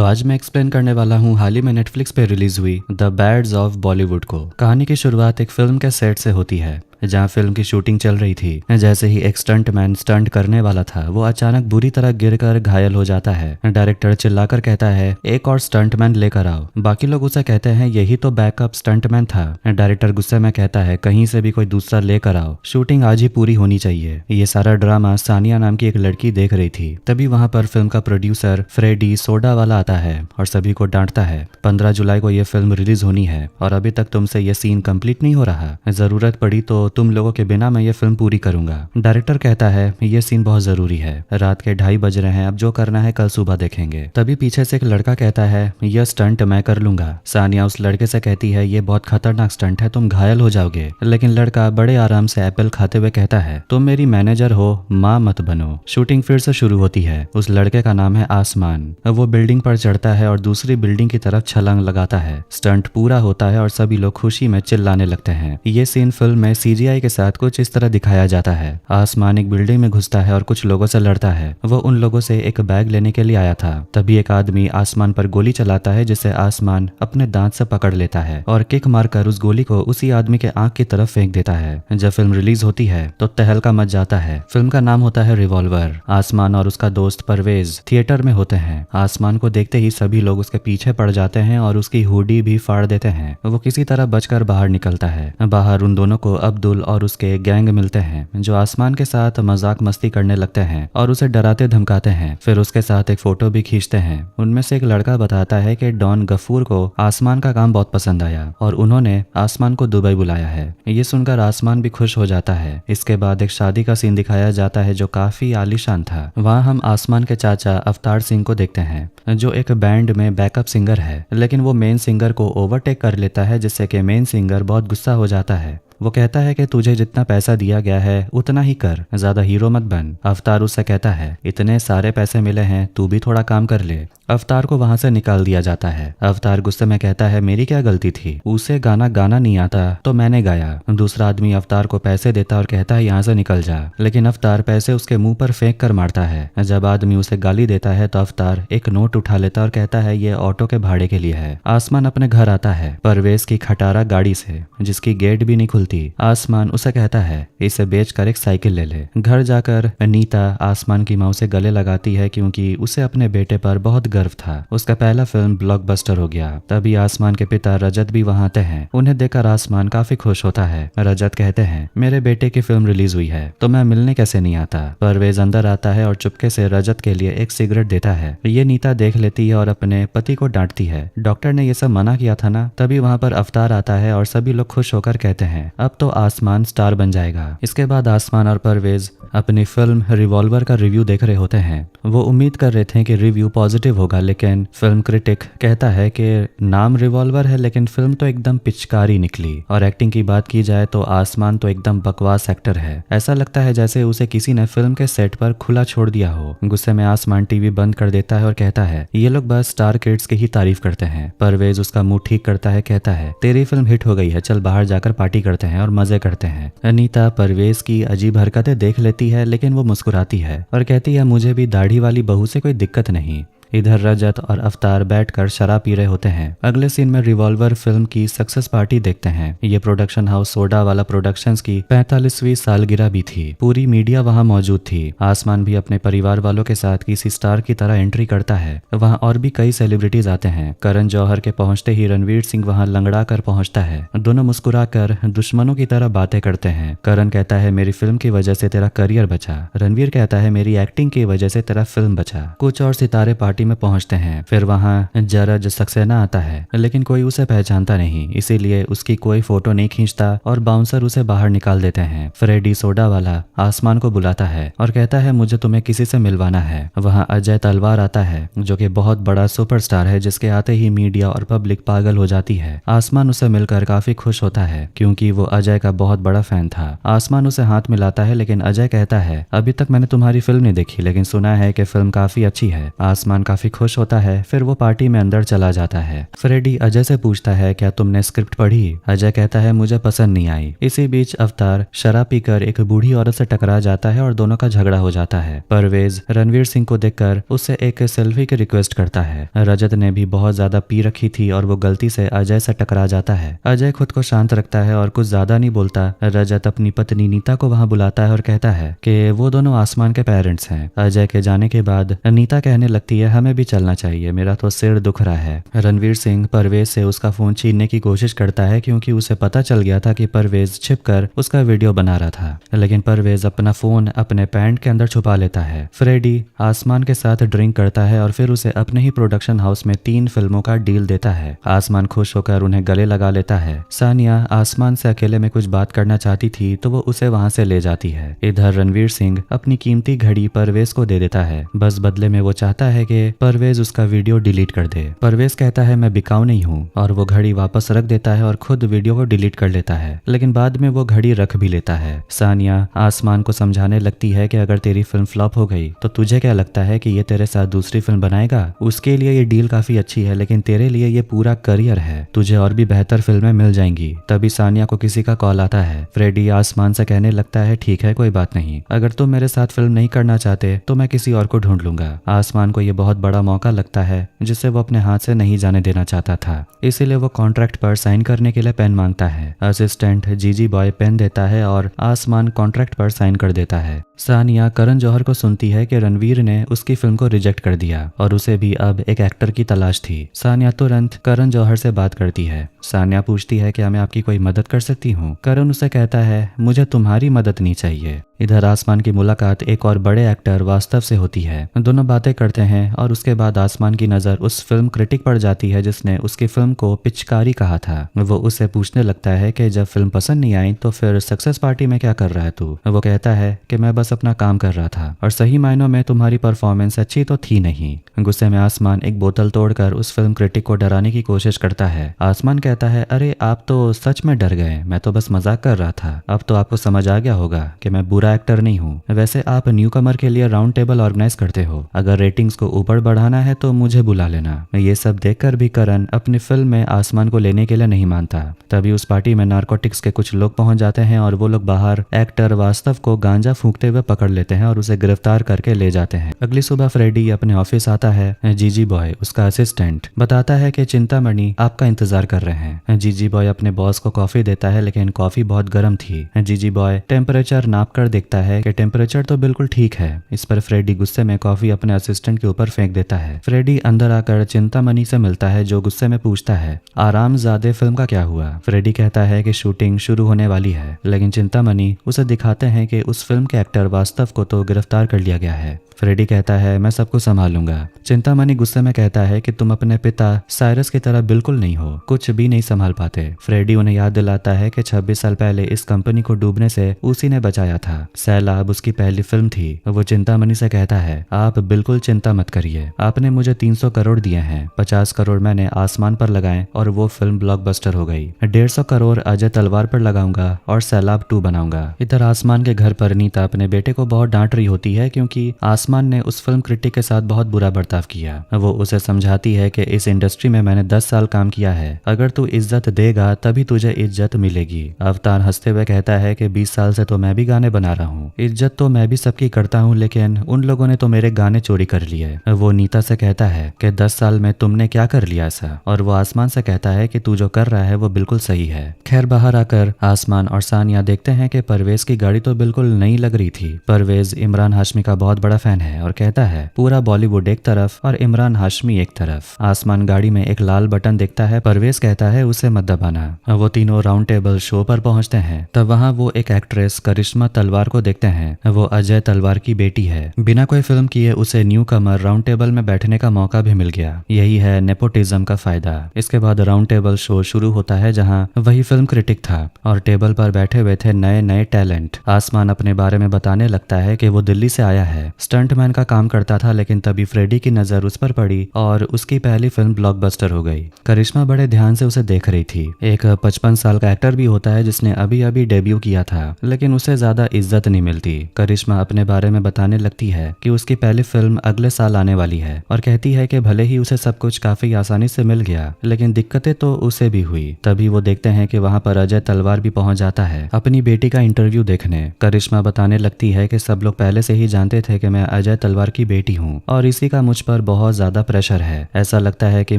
तो आज मैं एक्सप्लेन करने वाला हूँ हाल ही में नेटफ्लिक्स पे रिलीज हुई द बैड्स ऑफ बॉलीवुड को। कहानी की शुरुआत एक फिल्म के सेट से होती है जहाँ फिल्म की शूटिंग चल रही थी। जैसे ही एक स्टंटमैन स्टंट करने वाला था वो अचानक बुरी तरह गिरकर घायल हो जाता है। डायरेक्टर चिल्लाकर कहता है एक और स्टंटमैन लेकर आओ। बाकी लोग उसे कहते हैं यही तो बैकअप स्टंटमैन था। डायरेक्टर गुस्से में कहता है कहीं से भी कोई दूसरा लेकर आओ, शूटिंग आज ही पूरी होनी चाहिए। ये सारा ड्रामा सानिया नाम की एक लड़की देख रही थी। तभी वहां पर फिल्म का प्रोड्यूसर फ्रेडी सोडा वाला आता है और सभी को डांटता है 15 जुलाई को ये फिल्म रिलीज होनी है और अभी तक तुमसे ये सीन कंप्लीट नहीं हो रहा। जरूरत पड़ी तो तुम लोगों के बिना मैं ये फिल्म पूरी करूंगा। डायरेक्टर कहता है ये सीन बहुत जरूरी है, रात के 2:30 बज रहे हैं, अब जो करना है कल सुबह देखेंगे। तभी पीछे से एक लड़का कहता है यह स्टंट मैं कर लूंगा। सानिया उस लड़के से कहती है ये बहुत खतरनाक स्टंट है, तुम घायल हो जाओगे। लेकिन लड़का बड़े आराम से एप्पल खाते हुए कहता है तुम मेरी मैनेजर हो, माँ मत बनो। शूटिंग फिर से शुरू होती है। उस लड़के का नाम है आसमान। वो बिल्डिंग पर चढ़ता है और दूसरी बिल्डिंग की तरफ छलांग लगाता है। स्टंट पूरा होता है और सभी लोग खुशी में चिल्लाने लगते हैं। ये सीन फिल्म में CGI के साथ कुछ इस तरह दिखाया जाता है। आसमान एक बिल्डिंग में घुसता है और कुछ लोगों से लड़ता है। वो उन लोगों से एक बैग लेने के लिए आया था। तभी एक आदमी आसमान पर गोली चलाता है जिसे आसमान अपने दांत से पकड़ लेता है और किक मारकर उस गोली को उसी आदमी के आंख की तरफ फेंक देता है। जब फिल्म रिलीज होती है तो तहलका मच जाता है। फिल्म का नाम होता है रिवॉल्वर। आसमान और उसका दोस्त परवेज थिएटर में होते हैं। आसमान को देखते ही सभी लोग उसके पीछे पड़ जाते हैं और उसकी हुडी भी फाड़ देते हैं। वो किसी तरह बचकर बाहर निकलता है। बाहर उन दोनों को अब्दुल और उसके गैंग मिलते हैं जो आसमान के साथ मजाक मस्ती करने लगते हैं और उसे डराते धमकाते हैं। फिर उसके साथ एक फोटो भी खींचते हैं। उनमें से एक लड़का बताता है कि डॉन गफूर को आसमान का काम बहुत पसंद आया और उन्होंने आसमान को दुबई बुलाया है। ये सुनकर आसमान भी खुश हो जाता है। इसके बाद एक शादी का सीन दिखाया जाता है जो काफी आलीशान था। वहाँ हम आसमान के चाचा अवतार सिंह को देखते हैं जो एक बैंड में बैकअप सिंगर है, लेकिन वो मेन सिंगर को ओवरटेक कर लेता है जिससे कि मेन सिंगर बहुत गुस्सा हो जाता है। वो कहता है कि तुझे जितना पैसा दिया गया है उतना ही कर, ज्यादा हीरो मत बन। अवतार उससे कहता है इतने सारे पैसे मिले हैं, तू भी थोड़ा काम कर ले। अवतार को वहां से निकाल दिया जाता है। अवतार गुस्से में कहता है मेरी क्या गलती थी, उसे गाना गाना नहीं आता तो मैंने गाया। दूसरा आदमी अवतार को पैसे देता और कहता है यहाँ से निकल जा, लेकिन अवतार पैसे उसके मुंह पर फेंक कर मारता है। जब आदमी उसे गाली देता है तो अवतार एक नोट उठा लेता और कहता है ये ऑटो के भाड़े के लिए है। आसमान अपने घर आता है परवेज की खटारा गाड़ी से जिसकी गेट भी नहीं खुलती। आसमान उसे कहता है इसे बेचकर एक साइकिल ले ले। घर जाकर नीता आसमान की माँ से गले लगाती है क्योंकि उसे अपने बेटे पर बहुत गर्व था। उसका पहला फिल्म ब्लॉकबस्टर हो गया। तभी आसमान के पिता रजत भी वहां आते हैं। उन्हें देखकर आसमान काफी खुश होता है। रजत कहते हैं मेरे बेटे की फिल्म रिलीज हुई है तो मैं मिलने कैसे नहीं आता। परवेज अंदर आता है और चुपके से रजत के लिए एक सिगरेट देता है। ये नीता देख लेती है और अपने पति को डांटती है, डॉक्टर ने ये सब मना किया था ना। तभी वहां पर अवतार आता है और सभी लोग खुश होकर कहते हैं अब तो आसमान स्टार बन जाएगा। इसके बाद आसमान और परवेज अपनी फिल्म रिवॉल्वर का रिव्यू देख रहे होते हैं। वो उम्मीद कर रहे थे कि रिव्यू पॉजिटिव होगा, लेकिन फिल्म क्रिटिक कहता है कि नाम रिवॉल्वर है लेकिन फिल्म तो एकदम पिचकारी निकली। और एक्टिंग की बात की जाए तो आसमान तो एकदम बकवास एक्टर है। ऐसा लगता है जैसे उसे किसी ने फिल्म के सेट पर खुला छोड़ दिया हो। गुस्से में आसमान टीवी बंद कर देता है और कहता है ये लोग बस स्टार किड्स की ही तारीफ करते हैं। परवेज उसका मुंह ठीक करता है, कहता है तेरी फिल्म हिट हो गई है, चल बाहर जाकर पार्टी करते हैं और मजे करते हैं। अनीता परवेज की अजीब हरकतें देख लेती है लेकिन वो मुस्कुराती है और कहती है मुझे भी दाढ़ी वाली बहू से कोई दिक्कत नहीं। इधर रजत और अवतार बैठकर शराब पी रहे होते हैं। अगले सीन में रिवॉल्वर फिल्म की सक्सेस पार्टी देखते हैं। ये प्रोडक्शन हाउस सोडा वाला प्रोडक्शंस की 45वीं सालगिरह भी थी। पूरी मीडिया वहां मौजूद थी। आसमान भी अपने परिवार वालों के साथ किसी स्टार की तरह एंट्री करता है। वहां और भी कई सेलिब्रिटीज आते हैं। करण जौहर के पहुंचते ही रणवीर सिंह वहां लंगड़ा कर पहुंचता है। दोनों मुस्कुराकर दुश्मनों की तरह बातें करते हैं। करण कहता है मेरी फिल्म की वजह से तेरा करियर बचा। रणवीर कहता है मेरी एक्टिंग की वजह से तेरा फिल्म बचा। कुछ और सितारे पार्टी में पहुंचते हैं। फिर वहां जरज सक्सेना आता है लेकिन कोई उसे पहचानता नहीं, इसीलिए उसकी कोई फोटो नहीं खींचता और बाउंसर उसे बाहर निकाल देते हैं। फ्रेडी सोडा वाला आसमान को बुलाता है और कहता है मुझे तुम्हें किसी से मिलवाना है। वहां अजय तलवार आता है जो कि बहुत बड़ा सुपरस्टार है, जिसके आते ही मीडिया और पब्लिक पागल हो जाती है। आसमान उसे मिलकर काफी खुश होता है क्योंकि वो अजय का बहुत बड़ा फैन था। आसमान उसे हाथ मिलाता है लेकिन अजय कहता है अभी तक मैंने तुम्हारी फिल्म नहीं देखी लेकिन सुना है कि फिल्म काफी अच्छी है। आसमान काफी खुश होता है। फिर वो पार्टी में अंदर चला जाता है। फ्रेडी अजय से पूछता है क्या तुमने स्क्रिप्ट पढ़ी? अजय कहता है मुझे पसंद नहीं आई। इसी बीच अवतार शराब पीकर एक बूढ़ी औरत से टकरा जाता है और दोनों का झगड़ा हो जाता है। परवेज रणवीर सिंह को देखकर उससे एक सेल्फी की रिक्वेस्ट करता है। रजत ने भी बहुत ज्यादा पी रखी थी और वो गलती से अजय से टकरा जाता है। अजय खुद को शांत रखता है और कुछ ज्यादा नहीं बोलता। रजत अपनी पत्नी नीता को वहां बुलाता है और कहता है कि वो दोनों आसमान के पेरेंट्स हैं। अजय के जाने के बाद नीता कहने लगती है हमें भी चलना चाहिए, मेरा तो सिर दुख रहा है। रणवीर सिंह परवेज से उसका फोन छीनने की कोशिश करता है क्योंकि उसे पता चल गया था कि परवेज छिपकर उसका वीडियो बना रहा था, लेकिन परवेज अपना फोन अपने पैंट के अंदर छुपा लेता है। फ्रेडी आसमान के साथ ड्रिंक करता है और फिर उसे अपने ही प्रोडक्शन हाउस में 3 फिल्मों का डील देता है। आसमान खुश होकर उन्हें गले लगा लेता है। सानिया आसमान से अकेले में कुछ बात करना चाहती थी तो वो उसे वहां से ले जाती है। इधर रणवीर सिंह अपनी कीमती घड़ी परवेज को दे देता है। बस बदले में वो चाहता है कि परवेज उसका वीडियो डिलीट कर दे। परवेज कहता है मैं बिकाऊ नहीं हूँ और वो घड़ी वापस रख देता है और खुद वीडियो को डिलीट कर लेता है, लेकिन बाद में वो घड़ी रख भी लेता है। सानिया आसमान को समझाने लगती है कि अगर तेरी फिल्म फ्लॉप हो गई तो तुझे क्या लगता है कि ये तेरे साथ दूसरी फिल्म बनाएगा? उसके लिए ये डील काफी अच्छी है, लेकिन तेरे लिए ये पूरा करियर है, तुझे और भी बेहतर फिल्में मिल जाएंगी। तभी सानिया को किसी का कॉल आता है। फ्रेडी आसमान से कहने लगता है ठीक है कोई बात नहीं, अगर तुम मेरे साथ फिल्म नहीं करना चाहते तो मैं किसी और को ढूंढ लूंगा। आसमान को ये बहुत बड़ा मौका लगता है जिसे वो अपने हाथ से नहीं जाने देना चाहता था, इसीलिए वो कॉन्ट्रैक्ट पर साइन करने के लिए पेन मांगता है। असिस्टेंट जीजी बॉय पेन देता है और आसमान कॉन्ट्रैक्ट पर साइन कर देता है। सानिया करण जौहर को सुनती है कि रणवीर ने उसकी फिल्म को रिजेक्ट कर दिया और उसे भी अब एक एक्टर की तलाश थी। सानिया तुरंत करण जौहर से बात करती है। सानिया पूछती है क्या मैं आपकी कोई मदद कर सकती हूँ? करण उसे कहता है मुझे तुम्हारी मदद नहीं चाहिए। इधर आसमान की मुलाकात एक और बड़े एक्टर वास्तव से होती है। दोनों बातें करते हैं और उसके बाद आसमान की नजर उस फिल्म क्रिटिक पर जाती है जिसने उसकी फिल्म को पिचकारी कहा था। वो उससे पूछने लगता है कि जब फिल्म पसंद नहीं आई तो फिर सक्सेस पार्टी में क्या कर रहा है तू? वो कहता है कि मैं बस अपना काम कर रहा था और सही मायनों में तुम्हारी परफॉर्मेंस अच्छी तो थी नहीं। गुस्से में आसमान एक बोतल तोड़कर उस फिल्म क्रिटिक को डराने की कोशिश करता है। आसमान कहता है अरे आप तो सच में डर गए, मैं तो बस मजाक कर रहा था। अब तो आपको समझ आ गया होगा कि मैं बुरा एक्टर नहीं हूँ। वैसे आप न्यूकमर के लिए राउंड टेबल ऑर्गेनाइज करते हो, अगर रेटिंग्स को ऊपर बढ़ाना है तो मुझे बुला लेना। ये सब देखकर भी करण अपनी फिल्म में आसमान को लेने के लिए नहीं मानता। तभी उस पार्टी में नारकोटिक्स के कुछ लोग पहुंच जाते हैं और वो लोग बाहर एक्टर वास्तव को गांजा फूंकते हुए पकड़ लेते हैं और उसे गिरफ्तार करके ले जाते हैं। अगली सुबह फ्रेडी अपने ऑफिस आता है। जीजी बॉय उसका असिस्टेंट बताता है कि चिंतामणि आपका इंतजार कर रहे हैं। जीजी बॉय अपने बॉस को कॉफी देता है, लेकिन कॉफी बहुत गर्म थी। जीजी बॉय टेम्परेचर नाप कर देखता है कि टेम्परेचर तो बिल्कुल ठीक है। इस पर फ्रेडी गुस्से में कॉफी अपने असिस्टेंट के ऊपर फेंक देता है। फ्रेडी अंदर आकर चिंतामणि से मिलता है जो गुस्से में पूछता है आरामजादे फिल्म का क्या हुआ? फ्रेडी कहता है कि शूटिंग शुरू होने वाली है, लेकिन चिंतामणि उसे दिखाते हैं कि उस फिल्म के एक्टर वास्तव को तो गिरफ्तार कर लिया गया है। फ्रेडी कहता है मैं सबको संभालूंगा। चिंतामणि गुस्से में कहता है कि तुम अपने पिता साइरस की तरह बिल्कुल नहीं हो, कुछ भी नहीं संभाल पाते। फ्रेडी उन्हें याद दिलाता है कि 26 साल पहले इस कंपनी को डूबने से उसी ने बचाया था। सैलाब उसकी पहली फिल्म थी। वो चिंतामणि से कहता है आप बिल्कुल चिंता मत करिए, आपने मुझे 300 करोड़ दिए हैं, 50 करोड़ मैंने आसमान पर लगाए और वो फिल्म ब्लॉकबस्टर हो गई। 150 करोड़ अजय तलवार पर लगाऊंगा और सैलाब 2 बनाऊंगा। इधर आसमान के घर पर नीता अपने बेटे को बहुत डांट रही होती है क्योंकि आसमान ने उस फिल्म क्रिटिक के साथ बहुत बुरा बर्ताव किया। वो उसे समझाती है कि इस इंडस्ट्री में मैंने 10 साल काम किया है, अगर तू इज्जत देगा तभी तुझे इज्जत मिलेगी। अवतार हंसते हुए कहता है कि 20 साल से तो मैं भी गाने बना रहा हूँ, इज्जत तो मैं भी सबकी करता हूँ, लेकिन उन लोगों ने तो मेरे गाने चोरी कर लिए। वो नीता से कहता है कि 10 साल में तुमने क्या कर लिया ऐसा, और वो आसमान से कहता है कि तू जो कर रहा है वो बिल्कुल सही है। खैर बाहर आकर आसमान और सानिया देखते हैं कि परवेज की गाड़ी तो बिल्कुल नई लग रही थी। परवेज इमरान हाशमी का बहुत बड़ा फैन है और कहता है पूरा बॉलीवुड एक तरफ और इमरान हाशमी एक तरफ। आसमान गाड़ी में एक लाल बटन देखता है। परवेज कहता है उसे मत दबाना। वो तीनों राउंड टेबल शो पर पहुंचते हैं। तब वहां वो एक एक्ट्रेस करिश्मा तलवार को देखते हैं। वो अजय तलवार की बेटी है। बिना कोई फिल्म किए उसे न्यू कमर राउंड टेबल में बैठने का मौका भी मिल गया। यही है नेपोटिज्म का फायदा। इसके बाद राउंड टेबल शो शुरू होता है जहाँ वही फिल्म क्रिटिक था और टेबल पर बैठे हुए थे नए नए टैलेंट। आसमान अपने बारे में बताने लगता है कि वो दिल्ली से आया है, स्टंटमैन का काम करता था, लेकिन तभी फ्रेडी की नजर उस पर पड़ी और उसकी पहली फिल्म ब्लॉकबस्टर हो गई। करिश्मा बड़े ध्यान से उसे देख रही थी। एक 55 साल का एक्टर भी होता है जिसने अभी अभी डेब्यू किया था, लेकिन उसे ज्यादा इज्जत नहीं मिलती। करिश्मा अपने बारे में बताने लगती है कि उसकी पहली फिल्म अगले साल आने वाली है और कहती है कि भले ही उसे सब कुछ काफी आसानी से मिल गया, लेकिन दिक्कतें तो उसे भी हुई। तभी वो देखते हैं कि वहाँ पर अजय तलवार भी पहुंच जाता है अपनी बेटी का इंटरव्यू देखने। करिश्मा बताने लगती है कि सब लोग पहले से ही जानते थे कि मैं अजय तलवार की बेटी हूँ और इसी का मुझ पर बहुत ज्यादा प्रेशर है। ऐसा लगता है कि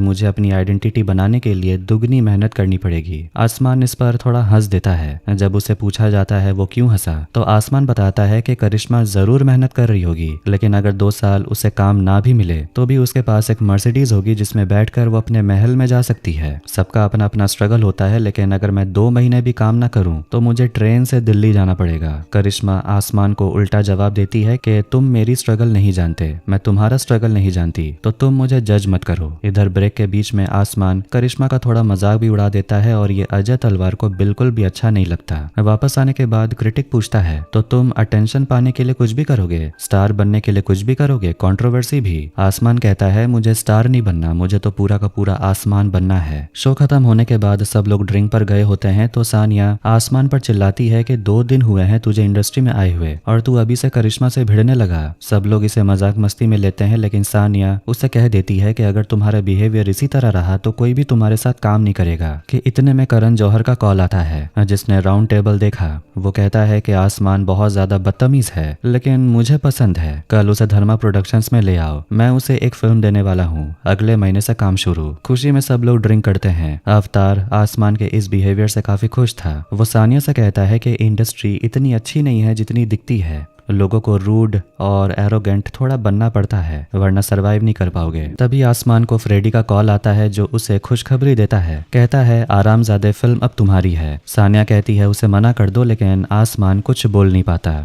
मुझे अपनी आइडेंटिटी बनाने के लिए दुगनी मेहनत करनी पड़ेगी। आसमान इस पर थोड़ा हंस देता है। जब उसे पूछा जाता है वो क्यों हंसा, तो आसमान बताता है कि करिश्मा जरूर मेहनत कर रही होगी, लेकिन अगर 2 साल उसे काम ना भी मिले तो भी उसके पास एक मर्सिडीज होगी जिसमें बैठकर वो अपने महल में जा सकती है। सबका अपना अपना स्ट्रगल होता है, लेकिन अगर मैं 2 महीने भी काम ना करूं तो मुझे ट्रेन से दिल्ली जाना पड़ेगा। करिश्मा आसमान को उल्टा जवाब देती है कि तुम मेरी स्ट्रगल नहीं जानते, मैं तुम्हारा स्ट्रगल नहीं जानती, तो तुम मुझे जज मत करो। इधर ब्रेक के बीच में आसमान करिश्मा का थोड़ा मजाक भी उड़ा देता है और ये अजय तलवार को बिल्कुल भी अच्छा नहीं लगता। वापस आने के बाद क्रिटिक पूछता है तो तुम अटेंशन पाने के लिए कुछ भी करोगे, स्टार बनने के लिए कुछ भी करोगे, कंट्रोवर्सी भी? आसमान कहता है मुझे स्टार नहीं बनना, मुझे तो पूरा का पूरा आसमान बनना है। शो खत्म होने के बाद सब लोग ड्रिंक पर गए होते हैं तो सानिया आसमान पर चिल्लाती है कि 2 दिन हुए हैं तुझे इंडस्ट्री में आए हुए और तू अभी से करिश्मा से भिड़ने लगा। सब लोग इसे मजाक मस्ती में लेते हैं, लेकिन सानिया उससे कह देती है कि अगर तुम्हारा बिहेवियर इसी तरह रहा तो कोई भी तुम्हारे साथ काम नहीं करेगा। कि इतने में करण जौहर का कॉल आता है, जिसने राउंड टेबल देखा। वो कहता है कि आसमान बहुत ज्यादा बदतमीज है, लेकिन मुझे पसंद है, कल उसे धर्मा प्रोडक्शंस में ले आओ, मैं उसे एक फिल्म देने वाला हूँ, अगले महीने से काम शुरू। खुशी में सब लोग ड्रिंक करते हैं। अवतार आसमान के इस बिहेवियर से काफी खुश था। वो सानिया से कहता है कि इंडस्ट्री इतनी अच्छी नहीं है जितनी दिखती है, लोगों को रूड और एरोगेंट थोड़ा बनना पड़ता है वरना सरवाइव नहीं कर पाओगे। तभी आसमान को फ्रेडी का कॉल आता है जो उसे खुशखबरी देता है। कहता है आरामजादे फिल्म अब तुम्हारी है। सानिया कहती है उसे मना कर दो, लेकिन आसमान कुछ बोल नहीं पाता।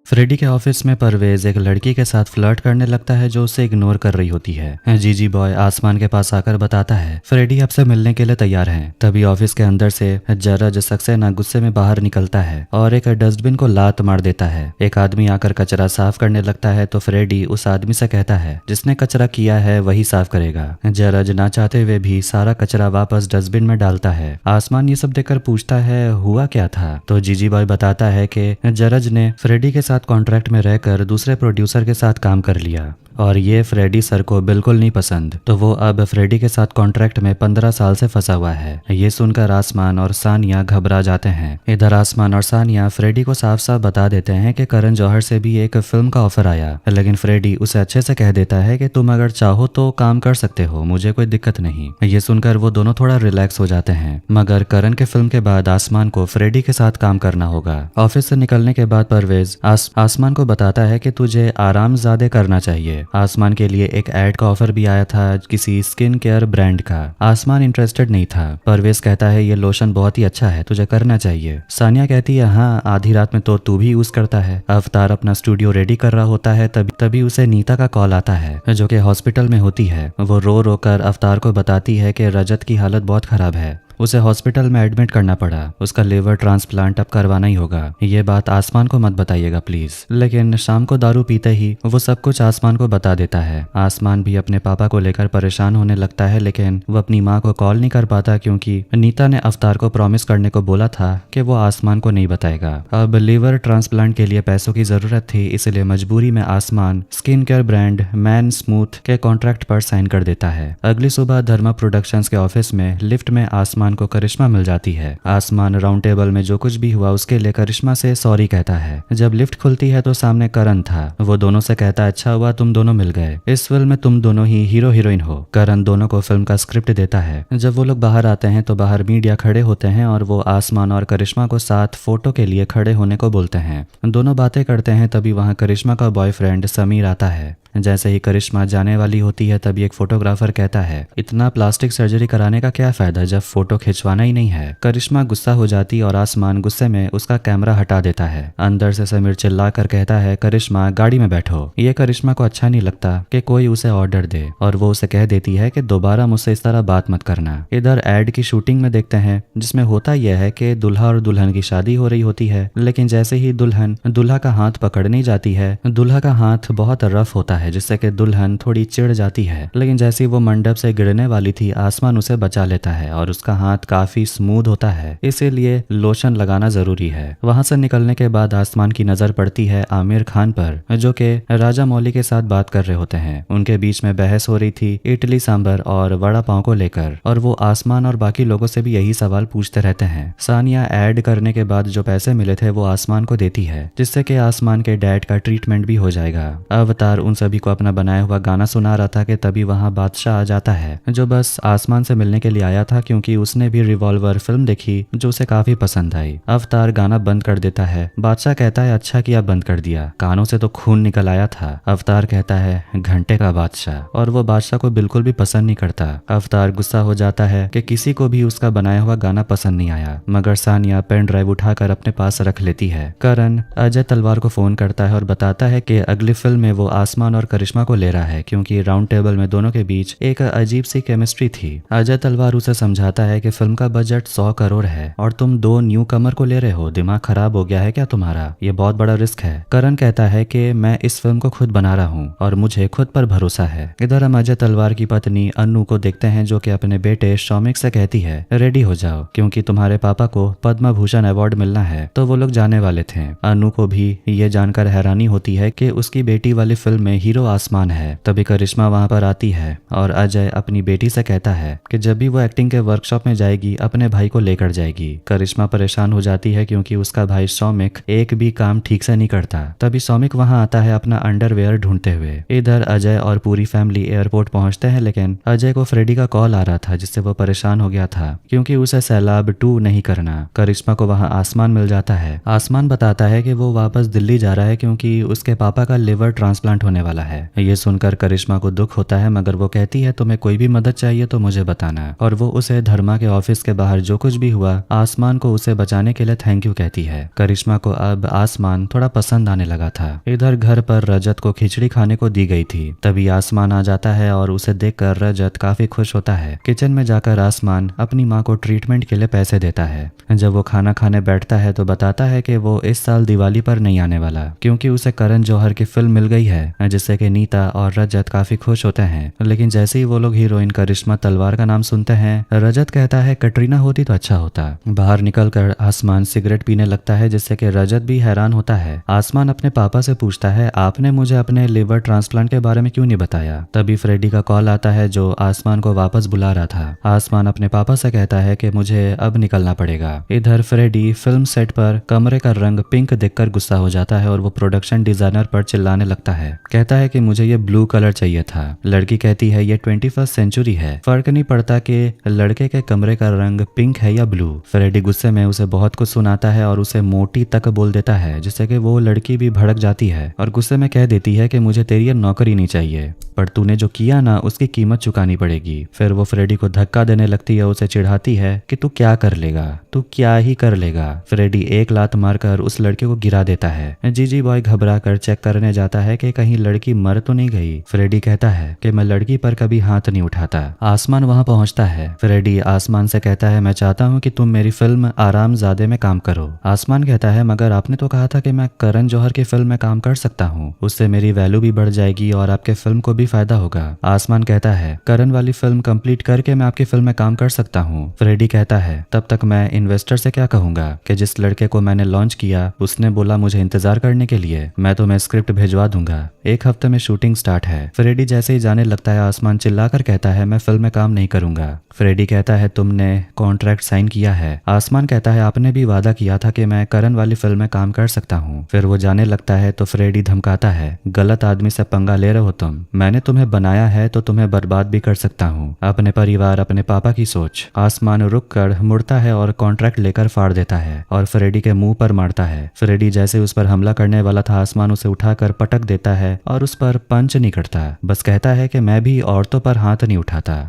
फ्रेडी के ऑफिस में परवेज एक लड़की के साथ फ्लर्ट करने लगता है जो उसे इग्नोर कर रही होती है। जीजी बॉय आसमान के पास आकर बताता है फ्रेडी आपसे मिलने के लिए तैयार हैं। तभी ऑफिस के अंदर से जरज सक्सेना गुस्से में बाहर निकलता है और एक डस्टबिन को लात मार देता है। एक आदमी आकर कचरा साफ करने लगता है तो फ्रेडी उस आदमी से कहता है जिसने कचरा किया है वही साफ करेगा। जरज ना चाहते हुए भी सारा कचरा वापस डस्टबिन में डालता है। आसमान ये सब देखकर पूछता है हुआ क्या था, तो जीजी बॉय बताता है कि जरज ने फ्रेडी के साथ कॉन्ट्रैक्ट में रहकर दूसरे प्रोड्यूसर के साथ काम कर लिया और ये फ्रेडी सर को बिल्कुल नहीं पसंद, तो वो अब फ्रेडी के साथ कॉन्ट्रैक्ट में 15 साल से फंसा हुआ है। ये सुनकर आसमान और सानिया घबरा जाते हैं। इधर आसमान और सानिया फ्रेडी को साफ साफ बता देते हैं कि करण जौहर से भी एक फिल्म का ऑफर आया, लेकिन फ्रेडी उसे अच्छे से कह देता है कि तुम अगर चाहो तो काम कर सकते हो, मुझे कोई दिक्कत नहीं। ये सुनकर वो दोनों थोड़ा रिलैक्स हो जाते हैं, मगर करण के फिल्म के बाद आसमान को फ्रेडी के साथ काम करना होगा। ऑफिस से निकलने के बाद परवेज आसमान को बताता है कि तुझे आरामजादे करना चाहिए। आसमान के लिए एक एड का ऑफर भी आया था किसी स्किन केयर ब्रांड का। आसमान इंटरेस्टेड नहीं था। परवेज कहता है ये लोशन बहुत ही अच्छा है, तुझे करना चाहिए। सानिया कहती है हाँ, आधी रात में तो तू भी यूज करता है। अवतार अपना स्टूडियो रेडी कर रहा होता है, तभी उसे नीता का कॉल आता है जो कि हॉस्पिटल में होती है। वो रो रो कर अवतार को बताती है कि रजत की हालत बहुत खराब है, उसे हॉस्पिटल में एडमिट करना पड़ा, उसका लिवर ट्रांसप्लांट अब करवाना ही होगा। ये बात आसमान को मत बताइएगा प्लीज। लेकिन शाम को दारू पीते ही वो सब कुछ आसमान को बता देता है। आसमान भी अपने पापा को लेकर परेशान होने लगता है, लेकिन वो अपनी माँ को कॉल नहीं कर पाता क्योंकि नीता ने अवतार को प्रॉमिस करने को बोला था कि वो आसमान को नहीं बताएगा। अब लिवर ट्रांसप्लांट के लिए पैसों की जरूरत थी, इसलिए मजबूरी में आसमान skin care brand man smooth के कॉन्ट्रैक्ट पर साइन कर देता है। अगली सुबह धर्मा प्रोडक्शंस के ऑफिस में लिफ्ट में आसमान को करिश्मा मिल जाती है। आसमान राउंड टेबल में जो कुछ भी हुआ उसके लिए करिश्मा से सॉरी कहता है। जब लिफ्ट खुलती है तो सामने करण था। वो दोनों से कहता है अच्छा हुआ तुम दोनों मिल गए, इस फिल्म में तुम दोनों ही हीरो हीरोइन हो। करण दोनों को फिल्म का स्क्रिप्ट देता है। जब वो लोग बाहर आते हैं तो बाहर मीडिया खड़े होते हैं और वो आसमान और करिश्मा को साथ फोटो के लिए खड़े होने को बोलते हैं। दोनों बातें करते हैं, तभी वहाँ करिश्मा का बॉयफ्रेंड समीर आता है। जैसे ही करिश्मा जाने वाली होती है तभी एक फोटोग्राफर कहता है इतना प्लास्टिक सर्जरी कराने का क्या फायदा जब फोटो खिंचवाना ही नहीं है। करिश्मा गुस्सा हो जाती और आसमान गुस्से में उसका कैमरा हटा देता है। अंदर से समीर चिल्ला कर कहता है करिश्मा गाड़ी में बैठो। ये करिश्मा को अच्छा नहीं लगता कि कोई उसे ऑर्डर दे और वो उसे कह देती है कि दोबारा मुझसे इस तरह बात मत करना। इधर एड की शूटिंग में देखते हैं जिसमें होता यह है कि दुल्हा और दुल्हन की शादी हो रही होती है, लेकिन जैसे ही दुल्हन दूल्हा का हाथ पकड़ने जाती है, दूल्हा का हाथ बहुत रफ होता है जिससे कि दुल्हन थोड़ी चिढ़ जाती है, लेकिन जैसे वो मंडप से गिरने वाली थी आसमान उसे बचा लेता है और उसका हाथ काफी स्मूथ होता है, इसीलिए लोशन लगाना जरूरी है। वहां से निकलने के बाद आसमान की नजर पड़ती है आमिर खान पर, जो कि राजा मौली के साथ बात कर रहे होते हैं। उनके बीच में बहस हो रही थी इडली सांभर और वड़ा पाव को लेकर, और वो आसमान और बाकी लोगों से भी यही सवाल पूछते रहते हैं। सानिया ऐड करने के बाद जो पैसे मिले थे वो आसमान को देती है, जिससे कि आसमान के डैड का ट्रीटमेंट भी हो जाएगा। अवतार उन सभी को अपना बनाया हुआ गाना सुना रहा था कि तभी वहां बादशाह आ जाता है, जो बस आसमान से मिलने के लिए आया था क्योंकि उसने भी रिवॉल्वर फिल्म देखी जो उसे काफी पसंद आई। अवतार गाना बंद कर देता है। बादशाह कहता है अच्छा किया बंद कर दिया, कानों से तो खून निकल आया था। अवतार कहता है घंटे का बादशाह, और वो बादशाह को बिल्कुल भी पसंद नहीं करता। अवतार गुस्सा हो जाता है कि किसी को भी उसका बनाया हुआ गाना पसंद नहीं आया, मगर सानिया पेन ड्राइव उठाकर अपने पास रख लेती है। करण अजय तलवार को फोन करता है और बताता है कि अगली फिल्म में वो आसमान और करिश्मा को ले रहा है क्योंकि राउंड टेबल में दोनों के बीच एक अजीब सी केमिस्ट्री थी। अजय तलवार उसे समझाता है कि फिल्म का बजट 100 करोड़ है और तुम 2 न्यू कमर को ले रहे हो, दिमाग खराब हो गया है क्या तुम्हारा? ये बहुत बड़ा रिस्क है। करण कहता है कि मैं इस फिल्म को खुद बना रहा हूँ और मुझे खुद पर भरोसा है। इधर हम अजय तलवार की पत्नी अन्नू को देखते हैं जो कि अपने बेटे शौमिक से कहती है रेडी हो जाओ क्योंकि तुम्हारे पापा को पद्म भूषण अवार्ड मिलना है। तो वो लोग जाने वाले थे। अन्नू को भी ये जानकर हैरानी होती है कि उसकी बेटी वाली फिल्म में हीरो आसमान है। तभी करिश्मा वहां पर आती है और अजय अपनी बेटी से कहता है कि जब भी वो एक्टिंग के वर्कशॉप में जाएगी अपने भाई को लेकर जाएगी। करिश्मा परेशान हो जाती है क्योंकि उसका भाई शौमिक एक भी काम ठीक से नहीं करता। तभी शौमिक वहां आता है अपना अंडरवेयर ढूंढते हुए। इधर अजय और पूरी फैमिली एयरपोर्ट पहुंचते हैं, लेकिन अजय को फ्रेडी का कॉल आ रहा था जिससे वो परेशान हो गया था क्योंकि उसे सैलाब 2 नहीं करना। करिश्मा को वहां आसमान मिल जाता है। आसमान बताता है कि वो वापस दिल्ली जा रहा है क्योंकि उसके पापा का लिवर ट्रांसप्लांट होने वाला है। ये सुनकर करिश्मा को दुख होता है, मगर वो कहती है तुम्हें कोई भी मदद चाहिए तो मुझे बताना, और वो उसे धर्मा के ऑफिस के बाहर जो कुछ भी हुआ आसमान को उसे बचाने के लिए थैंक यू कहती है। करिश्मा को अब आसमान थोड़ा पसंद आने लगा था। इधर घर पर रजत को खिचड़ी खाने को दी गई थी। तभी आसमान आ जाता है और उसे देखकर रजत काफी खुश होता है। किचन में जाकर आसमान अपनी माँ को ट्रीटमेंट के लिए पैसे देता है। जब वो खाना खाने बैठता है तो बताता है कि वो इस साल दिवाली पर नहीं आने वाला क्योंकि उसे करण जौहर की फिल्म मिल गई है, जिससे कि नीता और रजत काफी खुश होते हैं। लेकिन जैसे ही वो लोग हीरोइन करिश्मा तलवार का नाम सुनते हैं, रजत कहता है कटरीना होती तो अच्छा होता। बाहर निकलकर आसमान सिगरेट पीने लगता है जिससे कि रजत भी हैरान होता है। आसमान अपने पापा से पूछता है आपने मुझे अपने लिवर ट्रांसप्लांट के बारे में क्यों नहीं बताया। तभी फ्रेडी का कॉल आता है जो आसमान को वापस बुला रहा था। आसमान अपने पापा से कहता है कि मुझे अब निकलना पड़ेगा। इधर फ्रेडी फिल्म सेट पर कमरे का रंग पिंक देखकर गुस्सा हो जाता है और वो प्रोडक्शन डिजाइनर पर चिल्लाने लगता है। कहता है कि मुझे ये ब्लू कलर चाहिए था। लड़की कहती है ये 21st सेंचुरी है, फर्क नहीं पड़ता कि लड़के के कमरे का रंग पिंक है या ब्लू। फ्रेडी गुस्से में उसे बहुत कुछ सुनाता है और उसे मोटी तक बोल देता है जिससे कि वो लड़की भी भड़क जाती है और गुस्से में कह देती है कि मुझे तेरी ये नौकरी नहीं चाहिए, पर तूने जो किया ना उसकी कीमत चुकानी पड़ेगी। फिर वो फ्रेडी को धक्का देने लगती है, उसे चिढ़ाती है कि तू क्या कर लेगा, तू क्या ही कर लेगा। फ्रेडी एक लात मारकर उस लड़के को गिरा देता है। जीजी बॉय घबरा कर चेक करने जाता है कि कहीं लड़की मर तो नहीं गई। फ्रेडी कहता है कि मैं लड़की पर कभी हाथ नहीं उठाता। आसमान वहां पहुंचता है। फ्रेडी आसमान से कहता है मैं चाहता हूं कि तुम मेरी फिल्म आरामजादे में काम करो। आसमान कहता है मगर आपने तो कहा था कि मैं करण जौहर की फिल्म में काम कर सकता हूं, उससे मेरी वैल्यू भी बढ़ जाएगी और आपके फिल्म को भी फायदा होगा। आसमान कहता है करण वाली फिल्म कंप्लीट करके मैं आपकी फिल्म में काम कर सकता हूँ। फ्रेडी कहता है तब तक मैं इन्वेस्टर से क्या कहूंगा कि जिस लड़के को मैंने लॉन्च किया उसने बोला मुझे इंतजार करने के लिए, मैं तुम्हें स्क्रिप्ट भिजवा दूंगा, 1 हफ्ते में शूटिंग स्टार्ट है। फ्रेडी जैसे ही जाने लगता है आसमान चिल्लाकर कहता है मैं फिल्म में काम नहीं करूंगा। फ्रेडी कहता है तुमने कॉन्ट्रैक्ट साइन किया है। आसमान कहता है आपने भी वादा किया था कि मैं करण वाली फिल्म में काम कर सकता हूँ। फिर वो जाने लगता है तो फ्रेडी धमकाता है गलत आदमी से पंगा ले रहे हो तुम, मैंने तुम्हें बनाया है तो तुम्हें बर्बाद भी कर सकता हूँ। अपने परिवार अपने पापा की सोच। आसमान रुक कर मुड़ता है और कॉन्ट्रैक्ट लेकर फाड़ देता है और फ्रेडी के मुंह पर मारता है। फ्रेडी जैसे उस पर हमला करने वाला था आसमान उसे उठाकर पटक देता है और उस पर पंच नहीं करता, बस कहता है कि मैं भी औरतों पर हाथ नहीं उठाता।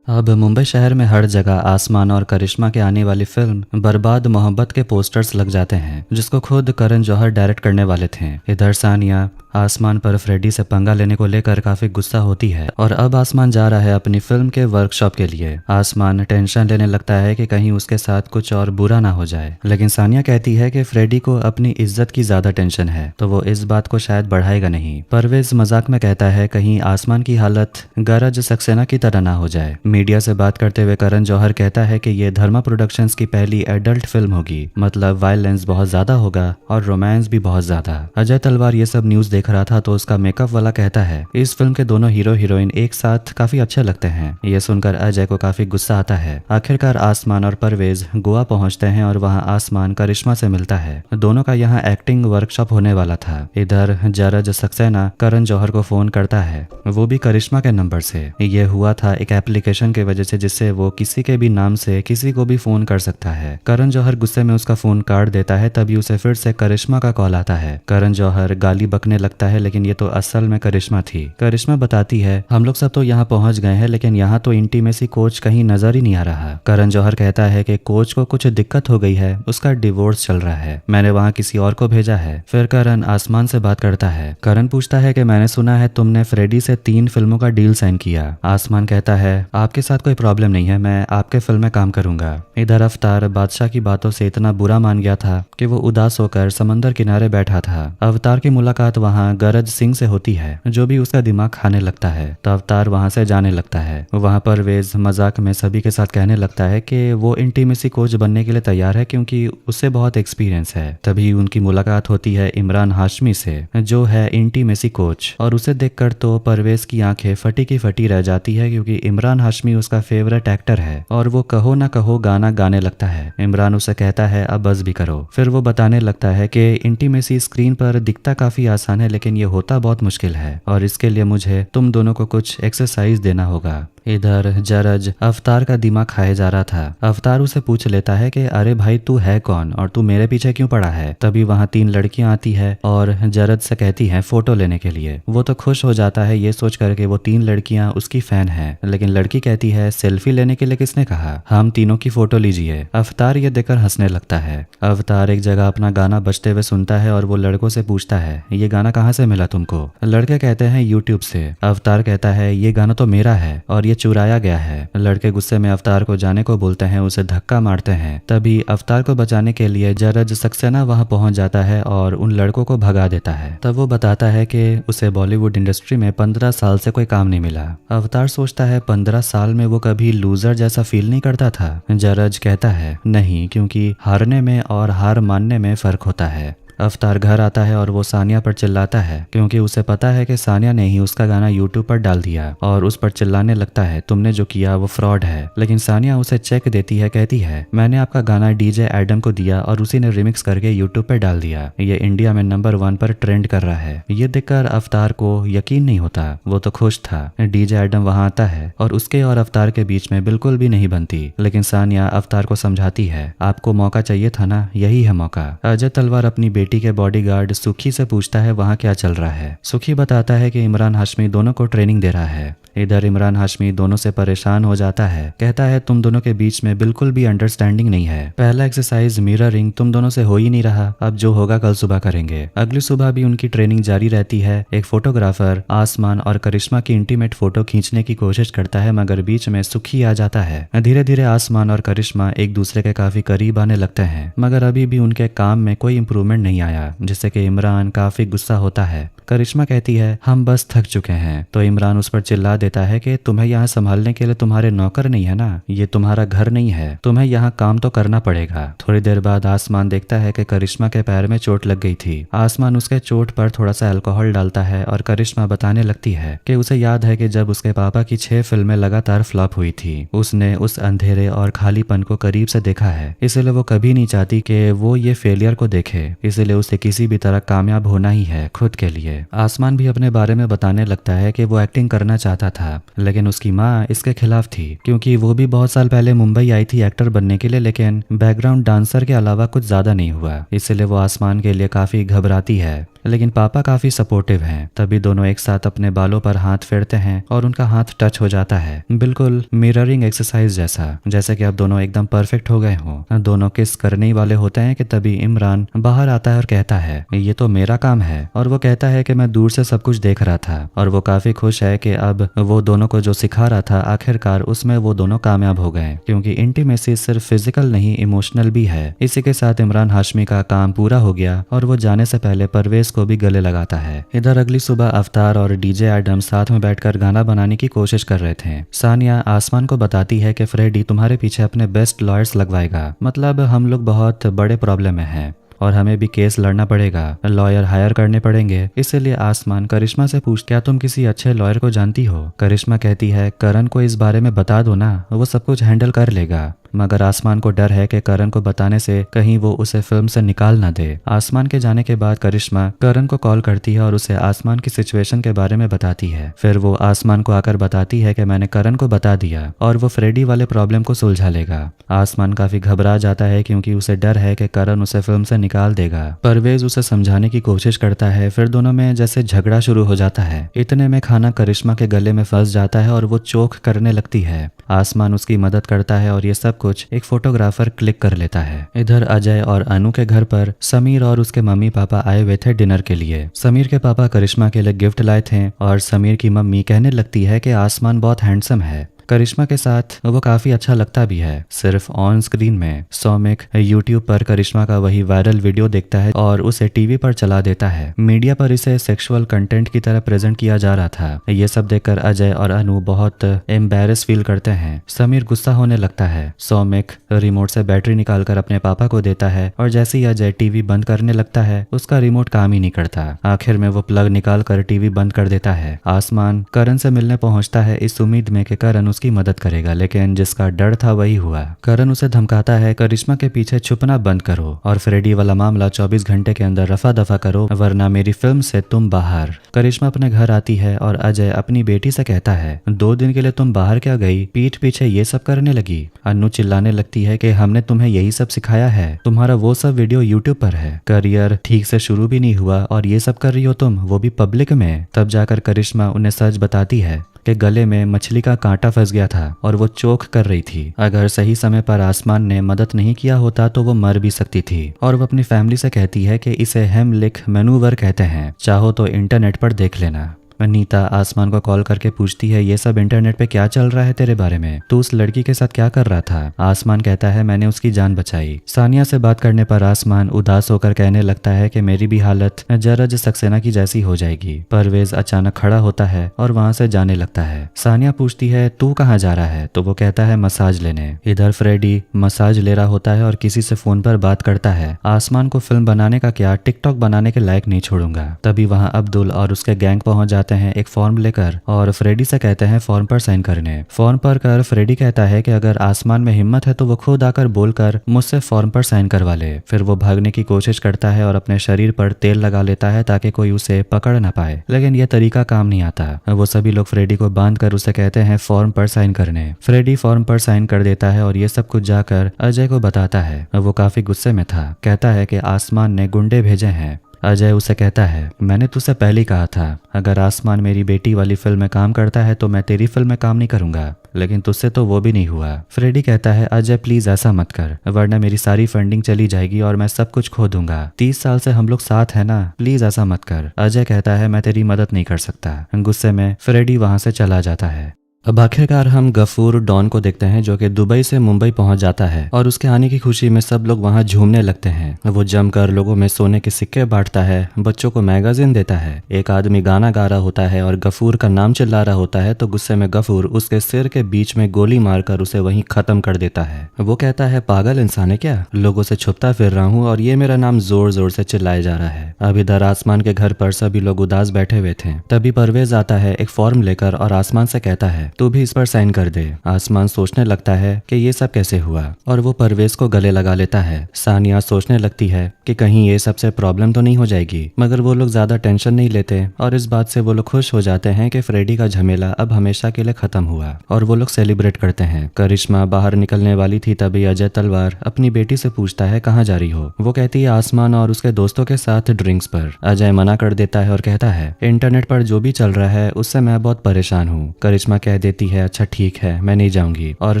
अब मुंबई शहर में हर जगह आसमान और करिश्मा के आने वाली फिल्म बर्बाद मोहब्बत के पोस्टर्स लग जाते हैं, जिसको खुद करण जौहर डायरेक्ट करने वाले थे। इधर सानिया आसमान पर फ्रेडी से पंगा लेने को लेकर काफी गुस्सा होती है और अब आसमान जा रहा है अपनी फिल्म के वर्कशॉप के लिए। आसमान टेंशन लेने लगता है कि कहीं उसके साथ कुछ और बुरा ना हो जाए, लेकिन सानिया कहती है कि फ्रेडी को अपनी इज्जत की ज्यादा टेंशन है, तो वो इस बात को शायद बढ़ाएगा नहीं। परवेज मजाक में कहता है कहीं आसमान की हालत गरज सक्सेना की तरह ना हो जाए। मीडिया से बात करते हुए करण जौहर कहता है कि ये धर्मा प्रोडक्शंस की पहली एडल्ट फिल्म होगी, मतलब वायलेंस बहुत ज्यादा होगा और रोमांस भी बहुत ज्यादा। अजय तलवार ये सब न्यूज देख रहा था तो उसका मेकअप वाला कहता है इस फिल्म के दोनों हीरो हीरोइन एक साथ काफी अच्छे लगते हैं। ये सुनकर अजय को काफी गुस्सा आता है। आखिरकार आसमान और परवेज गोवा पहुंचते हैं और वहां आसमान करिश्मा से मिलता है। दोनों का यहाँ एक्टिंग वर्कशॉप होने वाला था। इधर जरज सक्सेना करण जौहर को फोन करता है, वो भी करिश्मा के नंबर से। ये हुआ था एक एप्लीकेशन की वजह से जिससे वो किसी के भी नाम से किसी को भी फोन कर सकता है। करण जौहर गुस्से में उसका फोन काट देता है, तभी उसे फिर से करिश्मा का कॉल आता है। करण जौहर गाली बकने लगता है, लेकिन ये तो असल में करिश्मा थी। करिश्मा बताती है हम लोग सब तो यहाँ पहुंच गए हैं, लेकिन यहाँ तो इंटीमेसी कोच कहीं नजर ही नहीं आ रहा। करण जौहर कहता है कि कोच को कुछ दिक्कत हो गई है, उसका डिवोर्स चल रहा है, मैंने वहाँ किसी और को भेजा है। फिर करण आसमान से बात करता है। करण पूछता है कि मैंने सुना है तुमने फ्रेडी से 3 फिल्मों का डील साइन किया। आसमान कहता है आपके साथ कोई प्रॉब्लम नहीं है, मैं आपके फिल्म में काम करूंगा। इधर अवतार बादशाह की बातों से इतना बुरा मान गया था कि वो उदास होकर समंदर किनारे बैठा था। अवतार की मुलाकात वहाँ गरज सिंह से होती है, जो भी उसका दिमाग खाने लगता है, तो अवतार वहां से जाने लगता है। वहां पर वेज मजाक में सभी के साथ कहने लगता है कि वो इंटीमेसी कोच बनने के लिए तैयार है क्योंकि उससे बहुत एक्सपीरियंस है। तभी उनकी मुलाकात होती है इमरान हाशमी से, जो है इंटीमेसी कोच, और उसे देखकर तो परवेज की आंखें फटी की फटी रह जाती है क्योंकि इमरान हाशमी उसका फेवरेट एक्टर है और वो कहो ना कहो गाना गाने लगता है। इमरान उसे कहता है अब बस भी करो। फिर वो बताने लगता है कि इंटीमेसी स्क्रीन पर दिखता काफी आसान है, लेकिन ये होता बहुत मुश्किल है और इसके लिए मुझे तुम दोनों को कुछ एक्सरसाइज देना होगा। इधर जरज अवतार का दिमाग खाए जा रहा था। अवतार उसे पूछ लेता है कि अरे भाई तू है कौन और तू मेरे पीछे क्यों पड़ा है। तभी वहाँ 3 लड़कियां आती है और जरज से कहती हैं फोटो लेने के लिए। वो तो खुश हो जाता है ये सोच करके वो 3 लड़कियां उसकी फैन है, लेकिन लड़की कहती है सेल्फी लेने के लिए किसने कहा, हम तीनों की फोटो लीजिए। अवतार ये देखकर हंसने लगता है। अवतार एक जगह अपना गाना बजते हुए सुनता है और वो लड़कों से पूछता है ये गाना कहाँ से मिला तुमको। लड़के कहते हैं यूट्यूब से। अवतार कहता है ये गाना तो मेरा है और ये चुराया गया है। लड़के गुस्से में अवतार को जाने को बोलते हैं, उसे धक्का मारते हैं। तभी अवतार को बचाने के लिए जरज सक्सेना वहां पहुंच जाता है और उन लड़कों को भगा देता है। तब वो बताता है कि उसे बॉलीवुड इंडस्ट्री में 15 साल से कोई काम नहीं मिला। अवतार सोचता है 15 साल में वो कभी लूजर जैसा फील नहीं करता था। जरज कहता है नहीं, क्योंकि हारने में और हार मानने में फर्क होता है। अवतार घर आता है और वो सानिया पर चिल्लाता है क्योंकि उसे पता है कि सानिया ने ही उसका गाना यूट्यूब पर डाल दिया और उस पर चिल्लाने लगता है तुमने जो किया वो फ्रॉड है। लेकिन सानिया उसे चेक देती है, कहती है मैंने आपका गाना डीजे एडम को दिया और उसी ने रिमिक्स करके यूट्यूब पर डाल दिया, ये इंडिया में नंबर 1 पर ट्रेंड कर रहा है। ये देखकर अवतार को यकीन नहीं होता, वो तो खुश था। डीजे एडम वहां आता है और उसके और अवतार के बीच में बिल्कुल भी नहीं बनती, लेकिन सानिया अवतार को समझाती है आपको मौका चाहिए था ना, यही है मौका। अजय तलवार अपनी बेटी के बॉडीगार्ड सुखी से पूछता है वहां क्या चल रहा है। सुखी बताता है कि इमरान हाशमी दोनों को ट्रेनिंग दे रहा है। इधर इमरान हाशमी दोनों से परेशान हो जाता है, कहता है तुम दोनों के बीच में बिल्कुल भी अंडरस्टैंडिंग नहीं है। पहला एक्सरसाइज मिररिंग तुम दोनों से हो ही नहीं रहा, अब जो होगा कल सुबह करेंगे। अगली सुबह भी उनकी ट्रेनिंग जारी रहती है। एक फोटोग्राफर आसमान और करिश्मा की इंटीमेट फोटो खींचने की कोशिश करता है, मगर बीच में सुखी आ जाता है। धीरे धीरे आसमान और करिश्मा एक दूसरे के काफी करीब आने लगते हैं, मगर अभी भी उनके काम में कोई इंप्रूवमेंट नहीं आया, जिससे कि इमरान काफी गुस्सा होता है। करिश्मा कहती है हम बस थक चुके हैं, तो इमरान उस पर चिल्ला देता है कि तुम्हें यहाँ संभालने के लिए तुम्हारे नौकर नहीं है ना, ये तुम्हारा घर नहीं है, तुम्हें यहाँ काम तो करना पड़ेगा। थोड़ी देर बाद आसमान देखता है कि करिश्मा के पैर में चोट लग गई थी। आसमान उसके चोट पर थोड़ा सा अल्कोहल डालता है और करिश्मा बताने लगती है कि उसे याद है कि जब उसके पापा की 6 फिल्में लगातार फ्लॉप हुई थी, उसने उस अंधेरे और खालीपन को करीब से देखा है, इसलिए वो कभी नहीं चाहती कि वो ये फेलियर को देखे, इसलिए उसे किसी भी तरह कामयाब होना ही है खुद के लिए। आसमान भी अपने बारे में बताने लगता है कि वो एक्टिंग करना चाहता था, लेकिन उसकी माँ इसके खिलाफ थी, क्योंकि वो भी बहुत साल पहले मुंबई आई थी एक्टर बनने के लिए, लेकिन बैकग्राउंड डांसर के अलावा कुछ ज्यादा नहीं हुआ, इसलिए वो आसमान के लिए काफी घबराती है। लेकिन पापा काफी सपोर्टिव हैं। तभी दोनों एक साथ अपने बालों पर हाथ फेरते हैं और उनका हाथ टच हो जाता है, बिल्कुल मिररिंग एक्सरसाइज जैसा, जैसे कि अब दोनों एकदम परफेक्ट हो गए हों। दोनों किस करने ही वाले होते हैं कि तभी इमरान बाहर आता है और कहता है ये तो मेरा काम है, और वो कहता है कि मैं दूर से सब कुछ देख रहा था। और वो काफी खुश है कि अब वो दोनों को जो सिखा रहा था आखिरकार उसमें वो दोनों कामयाब हो गए, क्योंकि इंटीमेसी सिर्फ फिजिकल नहीं इमोशनल भी है। इसी के साथ इमरान हाशमी का काम पूरा हो गया और वो जाने से पहले परवेज को भी गले लगाता है। इधर अगली सुबह अवतार और डीजे एडम साथ में बैठकर गाना बनाने की कोशिश कर रहे थे। सानिया आसमान को बताती है कि फ्रेडी तुम्हारे पीछे अपने बेस्ट लॉयर्स लगवाएगा, मतलब हम लोग बहुत बड़े प्रॉब्लम में हैं और हमें भी केस लड़ना पड़ेगा, लॉयर हायर करने पड़ेंगे। इसलिए आसमान करिश्मा से पूछ क्या तुम किसी अच्छे लॉयर को जानती हो। करिश्मा कहती है करण को इस बारे में बता दो ना, वो सब कुछ हैंडल कर लेगा। मगर आसमान को डर है कि करण को बताने से कहीं वो उसे फिल्म से निकाल ना दे। आसमान के जाने के बाद करिश्मा करण को कॉल करती है और उसे आसमान की सिचुएशन के बारे में बताती है। फिर वो आसमान को आकर बताती है कि मैंने करण को बता दिया और वो फ्रेडी वाले प्रॉब्लम को सुलझा लेगा। आसमान काफी घबरा जाता है क्योंकि उसे डर है कि करण उसे फिल्म से निकाल देगा। परवेज उसे समझाने की कोशिश करता है, फिर दोनों में जैसे झगड़ा शुरू हो जाता है। इतने में खाना करिश्मा के गले में फंस जाता है और वो चोक करने लगती है। आसमान उसकी मदद करता है और ये सब कुछ एक फोटोग्राफर क्लिक कर लेता है। इधर अजय और अनु के घर पर समीर और उसके मम्मी पापा आए हुए थे डिनर के लिए। समीर के पापा करिश्मा के लिए गिफ्ट लाए थे और समीर की मम्मी कहने लगती है कि आसमान बहुत हैंडसम है। करिश्मा के साथ वो काफी अच्छा लगता भी है, सिर्फ ऑन स्क्रीन में। सौमिक यूट्यूब पर करिश्मा का वही वायरल वीडियो देखता है और उसे टीवी पर चला देता है। मीडिया पर इसे सेक्सुअल कंटेंट की तरह प्रेजेंट किया जा रहा था। ये सब देखकर अजय और अनु बहुत एम्बैरेस फील करते हैं। समीर गुस्सा होने लगता है। सौमिक रिमोट से बैटरी निकालकर अपने पापा को देता है और जैसे ही अजय टीवी बंद करने लगता है उसका रिमोट काम ही नहीं करता। आखिर में वो प्लग निकाल कर टीवी बंद कर देता है। आसमान करण से मिलने पहुंचता है इस उम्मीद में कि करण उसकी मदद करेगा, लेकिन जिसका डर था वही हुआ। करण उसे धमकाता है करिश्मा के पीछे छुपना बंद करो और फ्रेडी वाला मामला 24 घंटे के अंदर रफा दफा करो, वरना मेरी फिल्म से तुम बाहर। करिश्मा अपने घर आती है और अजय अपनी बेटी से कहता है 2 दिन के लिए तुम बाहर क्या गई, पीठ पीछे ये सब करने लगी। अनु चिल्लाने लगती है कि हमने तुम्हें यही सब सिखाया है, तुम्हारा वो सब वीडियो यूट्यूब पर है, करियर ठीक से शुरू भी नहीं हुआ और ये सब कर रही हो तुम, वो भी पब्लिक में। तब जाकर करिश्मा उन्हें सच बताती है कि गले में मछली का कांटा फंस गया था और वो चोक कर रही थी। अगर सही समय पर आसमान ने मदद नहीं किया होता तो वो मर भी सकती थी। और वो अपनी फैमिली से कहती है कि इसे हेमलिक मैनूवर कहते हैं, चाहो तो इंटरनेट पर देख लेना। नीता आसमान को कॉल करके पूछती है ये सब इंटरनेट पे क्या चल रहा है तेरे बारे में, तू उस लड़की के साथ क्या कर रहा था। आसमान कहता है मैंने उसकी जान बचाई। सानिया से बात करने पर आसमान उदास होकर कहने लगता है कि मेरी भी हालत जरज सक्सेना की जैसी हो जाएगी। परवेज अचानक खड़ा होता है और वहां से जाने लगता है। सानिया पूछती है तू कहाँ जा रहा है, तो वो कहता है मसाज लेने। इधर फ्रेडी मसाज ले रहा होता है और किसी से फोन पर बात करता है, आसमान को फिल्म बनाने का क्या टिकटॉक बनाने के लायक नहीं छोड़ूंगा। तभी वहाँ अब्दुल और उसके गैंग पहुंच जाते हैं एक फॉर्म लेकर और फ्रेडी से कहते हैं फॉर्म पर साइन करने। फॉर्म पर कर फ्रेडी कहता है कि अगर आसमान में हिम्मत है तो वो खुद आकर बोलकर मुझसे फॉर्म पर साइन करवा ले। फिर वो भागने की कोशिश करता है और अपने शरीर पर तेल लगा लेता है ताकि कोई उसे पकड़ ना पाए, लेकिन यह तरीका काम नहीं आता। वो सभी लोग फ्रेडी को बांध कर उसे कहते हैं फॉर्म पर साइन करने। फ्रेडी फॉर्म पर साइन कर देता है और ये सब कुछ जाकर अजय को बताता है। वो काफी गुस्से में था, कहता है कि आसमान ने गुंडे भेजे हैं। अजय उसे कहता है मैंने तुझसे पहले कहा था अगर आसमान मेरी बेटी वाली फिल्म में काम करता है तो मैं तेरी फिल्म में काम नहीं करूंगा, लेकिन तुझसे तो वो भी नहीं हुआ। फ्रेडी कहता है अजय प्लीज ऐसा मत कर, वरना मेरी सारी फंडिंग चली जाएगी और मैं सब कुछ खो दूंगा। 30 साल से हम लोग साथ है ना, प्लीज ऐसा मत कर। अजय कहता है मैं तेरी मदद नहीं कर सकता। गुस्से में फ्रेडी वहां से चला जाता है। अब आखिरकार हम गफूर डॉन को देखते हैं जो कि दुबई से मुंबई पहुंच जाता है और उसके आने की खुशी में सब लोग वहां झूमने लगते हैं। वो जमकर लोगों में सोने के सिक्के बांटता है, बच्चों को मैगजीन देता है। एक आदमी गाना गा रहा होता है और गफूर का नाम चिल्ला रहा होता है तो गुस्से में गफूर उसके सिर के बीच में गोली मारकर उसे वहीं खत्म कर देता है। वो कहता है पागल इंसान है क्या, लोगों से छुपता फिर रहा हूँ और ये मेरा नाम जोर जोर से चिल्लाया जा रहा है। अब इधर आसमान के घर पर सभी लोग उदास बैठे हुए थे। तभी परवेज आता है एक फॉर्म लेकर और आसमान से कहता है तू भी इस पर साइन कर दे। आसमान सोचने लगता है कि ये सब कैसे हुआ और वो परवेज को गले लगा लेता है। सानिया सोचने लगती है कि कहीं ये सबसे प्रॉब्लम तो नहीं हो जाएगी, मगर वो लोग ज्यादा टेंशन नहीं लेते और इस बात से वो लोग खुश हो जाते हैं कि फ्रेडी का झमेला अब हमेशा के लिए खत्म हुआ और वो लोग सेलिब्रेट करते हैं। करिश्मा बाहर निकलने वाली थी तभी अजय तलवार अपनी बेटी से पूछता है कहाँ जा रही हो। वो कहती है आसमान और उसके दोस्तों के साथ ड्रिंक्स पर। अजय मना कर देता है और कहता है इंटरनेट पर जो भी चल रहा है उससे मैं बहुत परेशान हूँ। करिश्मा कह देती है अच्छा ठीक है मैं नहीं जाऊंगी, और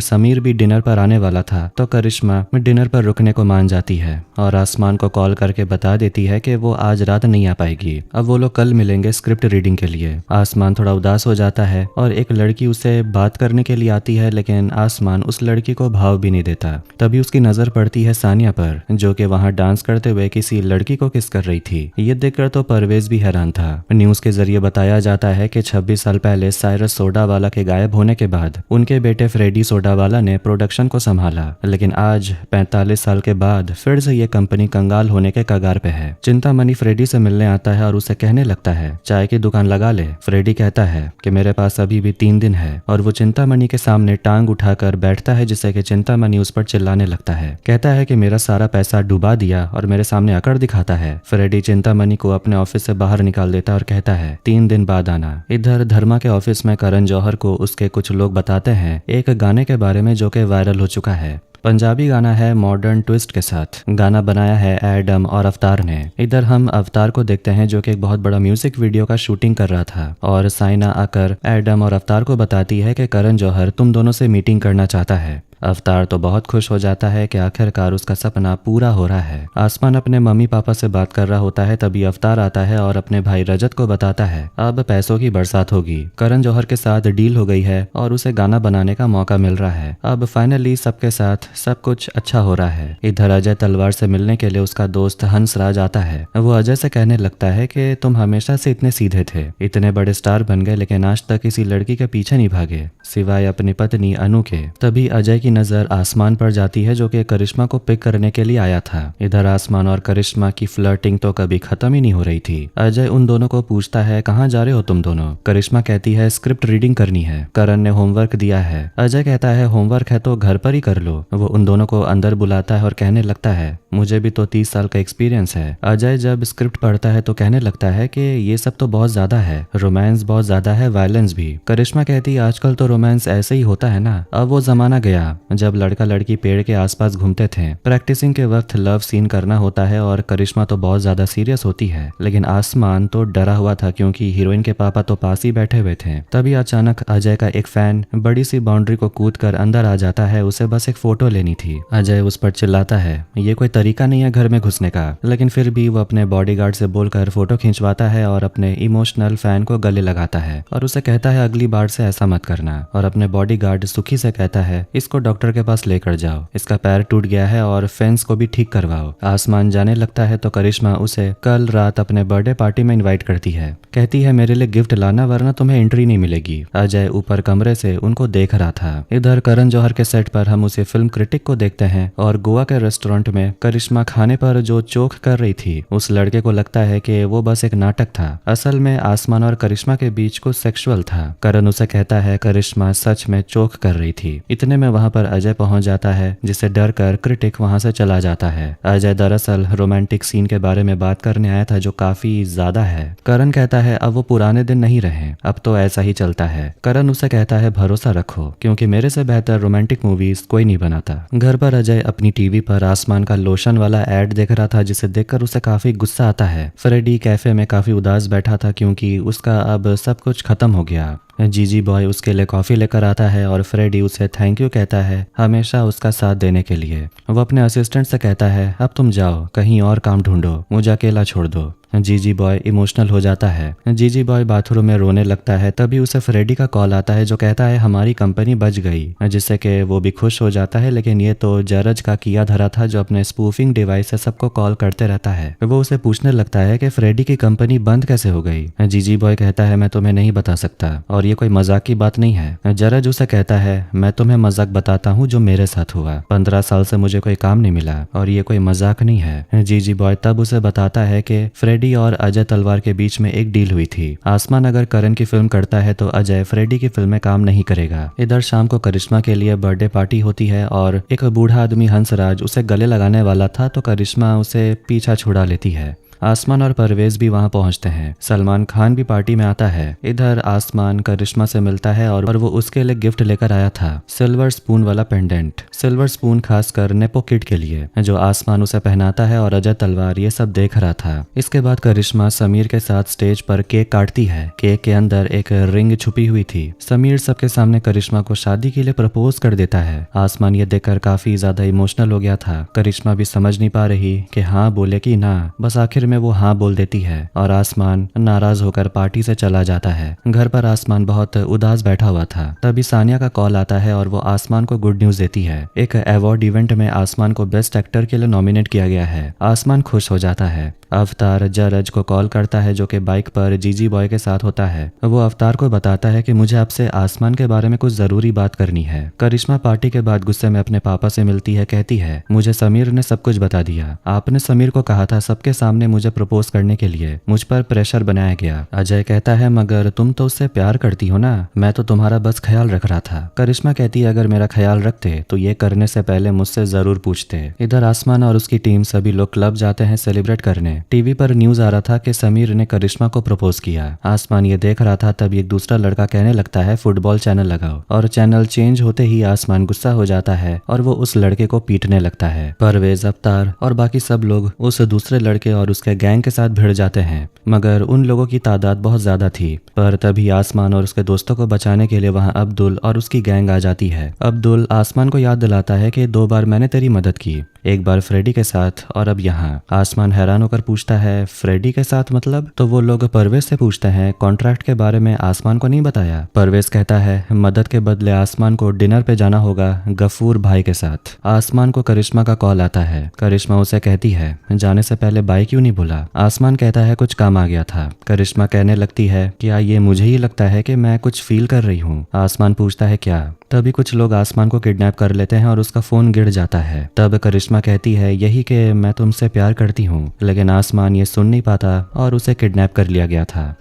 समीर भी डिनर पर आने वाला था तो करिश्मा डिनर पर रुकने को मान जाती है और आसमान को कॉल करके बता देती है कि वो आज रात नहीं आ पाएगी। अब वो लोग कल मिलेंगे स्क्रिप्ट रीडिंग के लिए। आसमान थोड़ा उदास हो जाता है और एक लड़की उसे बात करने के लिए आती है, लेकिन आसमान उस लड़की को भाव भी नहीं देता। तभी उसकी नजर पड़ती है सानिया पर, जो कि वहां डांस करते हुए किसी लड़की को किस कर रही थी। ये देखकर तो परवेज भी हैरान था। न्यूज के जरिए बताया जाता है कि 26 साल पहले साइरस सोडावाला के गायब होने के बाद उनके बेटे फ्रेडी सोडावाला ने प्रोडक्शन को संभाला, लेकिन आज 45 साल के बाद फिर से ये कंपनी कंगाल होने के कगार पे है। चिंतामणि फ्रेडी से मिलने आता है और उसे कहने लगता है चाय की दुकान लगा ले। फ्रेडी कहता है कि मेरे पास अभी भी 3 दिन है और वो चिंतामणि के सामने टांग उठाकर बैठता है, जिससे कि चिंतामणि उस पर चिल्लाने लगता है। कहता है कि मेरा सारा पैसा डुबा दिया और मेरे सामने अकड़ दिखाता है। फ्रेडी चिंतामणि को अपने ऑफिस से बाहर निकाल देता है और कहता है 3 दिन बाद आना। इधर धर्मा के ऑफिस में करण जौहर को उसके कुछ लोग बताते हैं एक गाने के बारे में जो कि वायरल हो चुका है। पंजाबी गाना है मॉडर्न ट्विस्ट के साथ। गाना बनाया है एडम और अवतार ने। इधर हम अवतार को देखते हैं जो कि एक बहुत बड़ा म्यूजिक वीडियो का शूटिंग कर रहा था और साइना आकर एडम और अवतार को बताती है कि करण जौहर तुम दोनों से मीटिंग करना चाहता है। अवतार तो बहुत खुश हो जाता है कि आखिरकार उसका सपना पूरा हो रहा है। आसमान अपने मम्मी पापा से बात कर रहा होता है तभी अवतार आता है और अपने भाई रजत को बताता है अब पैसों की बरसात होगी। करण जौहर के साथ डील हो गई है और उसे गाना बनाने का मौका मिल रहा है। अब फाइनली सबके साथ सब कुछ अच्छा हो रहा है। इधर अजय तलवार से मिलने के लिए उसका दोस्त हंसराज आता है। वो अजय से कहने लगता है कि तुम हमेशा से इतने सीधे थे, इतने बड़े स्टार बन गए, लेकिन आज तक किसी लड़की के पीछे नहीं भागे सिवाय अपनी पत्नी अनु के। तभी अजय की नजर आसमान पर जाती है जो कि करिश्मा को पिक करने के लिए आया था। इधर आसमान और करिश्मा की फ्लर्टिंग तो कभी खत्म ही नहीं हो रही थी। अजय उन दोनों को पूछता है कहाँ जा रहे हो तुम दोनों। करिश्मा कहती है स्क्रिप्ट रीडिंग करनी है, करण ने होमवर्क दिया है। अजय कहता है होमवर्क है तो घर पर ही कर लो। वो उन दोनों को अंदर बुलाता है और कहने लगता है मुझे भी तो 30 साल का एक्सपीरियंस है। अजय जब स्क्रिप्ट पढ़ता है तो कहने लगता है कि ये सब तो बहुत ज्यादा है, रोमांस बहुत ज्यादा है, वायलेंस भी। करिश्मा कहती है आजकल तो रोमांस ऐसे ही होता है ना, अब वो जमाना गया जब लड़का लड़की पेड़ के आसपास घूमते थे। प्रैक्टिसिंग के वक्त लव सीन करना होता है और करिश्मा तो बहुत ज्यादा सीरियस होती है, लेकिन आसमान तो डरा हुआ था क्योंकि हीरोइन के पापा तो पास ही बैठे हुए थे। तभी अचानक अजय का एक फैन बड़ी सी बाउंड्री को कूदकर अंदर आ जाता है। उसे बस एक फोटो लेनी थी। अजय उस पर चिल्लाता है ये कोई तरीका नहीं है घर में घुसने का, लेकिन फिर भी वो अपने बॉडीगार्ड से बोलकर फोटो खिंचवाता है और अपने इमोशनल फैन को गले लगाता है और उसे कहता है अगली बार से ऐसा मत करना। और अपने बॉडीगार्ड सुखी से कहता है इसको डॉक्टर के पास लेकर जाओ, इसका पैर टूट गया है और फेंस को भी ठीक करवाओ। आसमान जाने लगता है तो करिश्मा उसे कल रात अपने बर्थडे पार्टी में इनवाइट करती है। कहती है मेरे लिए गिफ्ट लाना वरना तुम्हें एंट्री नहीं मिलेगी। अजय ऊपर कमरे से उनको देख रहा था। इधर करण जौहर के सेट पर हम उसे फिल्म क्रिटिक को देखते हैं और गोवा के रेस्टोरेंट में करिश्मा खाने पर जो चोक कर रही थी उस लड़के को लगता है कि वो बस एक नाटक था। असल में आसमान और करिश्मा के बीच कुछ सेक्सुअल था। करण उसे कहता है करिश्मा सच में चोक कर रही थी। इतने में वहां पर अजय पहुंच जाता है जिसे डर कर क्रिटिक वहां से चला जाता है। अजय दरअसल रोमांटिक सीन के बारे में बात करने आया था जो काफी ज्यादा है। करण कहता है अब वो पुराने दिन नहीं रहे, अब तो ऐसा ही चलता है। करण उसे कहता है भरोसा रखो क्योंकि मेरे से बेहतर रोमांटिक मूवीज कोई नहीं बनाता। घर पर अजय अपनी टीवी पर आसमान का लोशन वाला एड देख रहा था जिसे देखकर उसे काफी गुस्सा आता है। फ्रेडी कैफे में काफी उदास बैठा था क्योंकि उसका अब सब कुछ खत्म हो गया। जीजी बॉय उसके लिए कॉफी लेकर आता है और फ्रेडी उसे थैंक यू कहता है हमेशा उसका साथ देने के लिए। वो अपने असिस्टेंट से कहता है अब तुम जाओ कहीं और काम ढूंढो, मुझे अकेला छोड़ दो। जीजी बॉय इमोशनल हो जाता है। जीजी बॉय बाथरूम में रोने लगता है। तभी उसे फ्रेडी का कॉल आता है जो कहता है हमारी कंपनी बच गई, जिससे कि वो भी खुश हो जाता है। लेकिन ये तो जरज का किया धरा था जो अपने स्पूफिंग डिवाइस से सबको कॉल करते रहता है। वो उसे पूछने लगता है कि फ्रेडी की कंपनी बंद कैसे हो गई। जीजी बॉय कहता है मैं तुम्हें नहीं बता सकता और ये कोई मजाक की बात नहीं है। जरज उसे कहता है मैं तुम्हें मजाक बताता हूँ जो मेरे साथ हुआ। 15 साल से मुझे कोई काम नहीं मिला और ये कोई मजाक नहीं है। जीजी बॉय तब उसे बताता है कि फ्रेडी फ्रेडी और अजय तलवार के बीच में एक डील हुई थी। आसमान अगर करण की फिल्म करता है तो अजय फ्रेडी की फिल्म में काम नहीं करेगा। इधर शाम को करिश्मा के लिए बर्थडे पार्टी होती है और एक बूढ़ा आदमी हंसराज उसे गले लगाने वाला था तो करिश्मा उसे पीछा छुड़ा लेती है। आसमान और परवेज भी वहां पहुंचते हैं। सलमान खान भी पार्टी में आता है। इधर आसमान करिश्मा से मिलता है और वो उसके लिए गिफ्ट लेकर आया था, सिल्वर स्पून वाला पेंडेंट। सिल्वर स्पून खासकर नेपो किड के लिए, जो आसमान उसे पहनाता है और अजय तलवार ये सब देख रहा था। इसके बाद करिश्मा समीर के साथ स्टेज पर केक काटती है। केक के अंदर एक रिंग छुपी हुई थी। समीर सबके सामने करिश्मा को शादी के लिए प्रपोज कर देता है। आसमान ये देखकर काफी ज्यादा इमोशनल हो गया था। करिश्मा भी समझ नहीं पा रही कि हाँ बोले कि ना, बस आखिर में वो हाँ बोल देती है और आसमान नाराज होकर पार्टी से चला जाता है। घर पर आसमान बहुत उदास बैठा हुआ था। तभी सानिया का कॉल आता है और वो आसमान को गुड न्यूज देती है। एक अवार्ड इवेंट में आसमान को बेस्ट एक्टर के लिए नॉमिनेट किया गया है। आसमान खुश हो जाता है। अवतार जरज को कॉल करता है जो कि बाइक पर जीजी बॉय के साथ होता है। वो अवतार को बताता है कि मुझे आपसे आसमान के बारे में कुछ जरूरी बात करनी है। करिश्मा पार्टी के बाद गुस्से में अपने पापा से मिलती है। कहती है मुझे समीर ने सब कुछ बता दिया। आपने समीर को कहा था सबके सामने मुझे प्रपोज करने के लिए, मुझ पर प्रेशर बनाया गया। अजय कहता है मगर तुम तो उससे प्यार करती हो ना, मैं तो तुम्हारा बस ख्याल रख रहा था। करिश्मा कहती है अगर मेरा ख्याल रखते तो ये करने से पहले मुझसे जरूर पूछते। इधर आसमान और उसकी टीम सभी लोग क्लब जाते हैं सेलिब्रेट करने। टीवी पर न्यूज आ रहा था कि समीर ने करिश्मा को प्रपोज किया। आसमान ये देख रहा था तब एक दूसरा लड़का कहने लगता है फुटबॉल चैनल लगाओ, और चैनल चेंज होते ही आसमान गुस्सा हो जाता है और वो उस लड़के को पीटने लगता है। परवेज, अवतार और बाकी सब लोग उस दूसरे लड़के और उसके गैंग के साथ भिड़ जाते हैं, मगर उन लोगों की तादाद बहुत ज्यादा थी। पर तभी आसमान और उसके दोस्तों को बचाने के लिए वहां अब्दुल और उसकी गैंग आ जाती है। अब्दुल आसमान को याद दिलाता है कि 2 बार मैंने तेरी मदद की, एक बार फ्रेडी के साथ और अब यहाँ। आसमान हैरान होकर पूछता है फ्रेडी के साथ मतलब? तो वो लोग परवेज से पूछते हैं कॉन्ट्रैक्ट के बारे में आसमान को नहीं बताया। परवेज कहता है मदद के बदले आसमान को डिनर पे जाना होगा गफूर भाई के साथ। आसमान को करिश्मा का कॉल आता है। करिश्मा उसे कहती है जाने से पहले बाई क्यों नहीं बोला? आसमान कहता है कुछ काम आ गया था। करिश्मा कहने लगती है क्या ये मुझे ही लगता है कि मैं कुछ फील कर रही हूँ? आसमान पूछता है क्या? तभी कुछ लोग आसमान को किडनैप कर लेते हैं और उसका फोन गिर जाता है। तब करिश्मा कहती है यही कि मैं तुमसे प्यार करती हूँ, लेकिन आसमान ये सुन नहीं पाता और उसे किडनैप कर लिया गया था।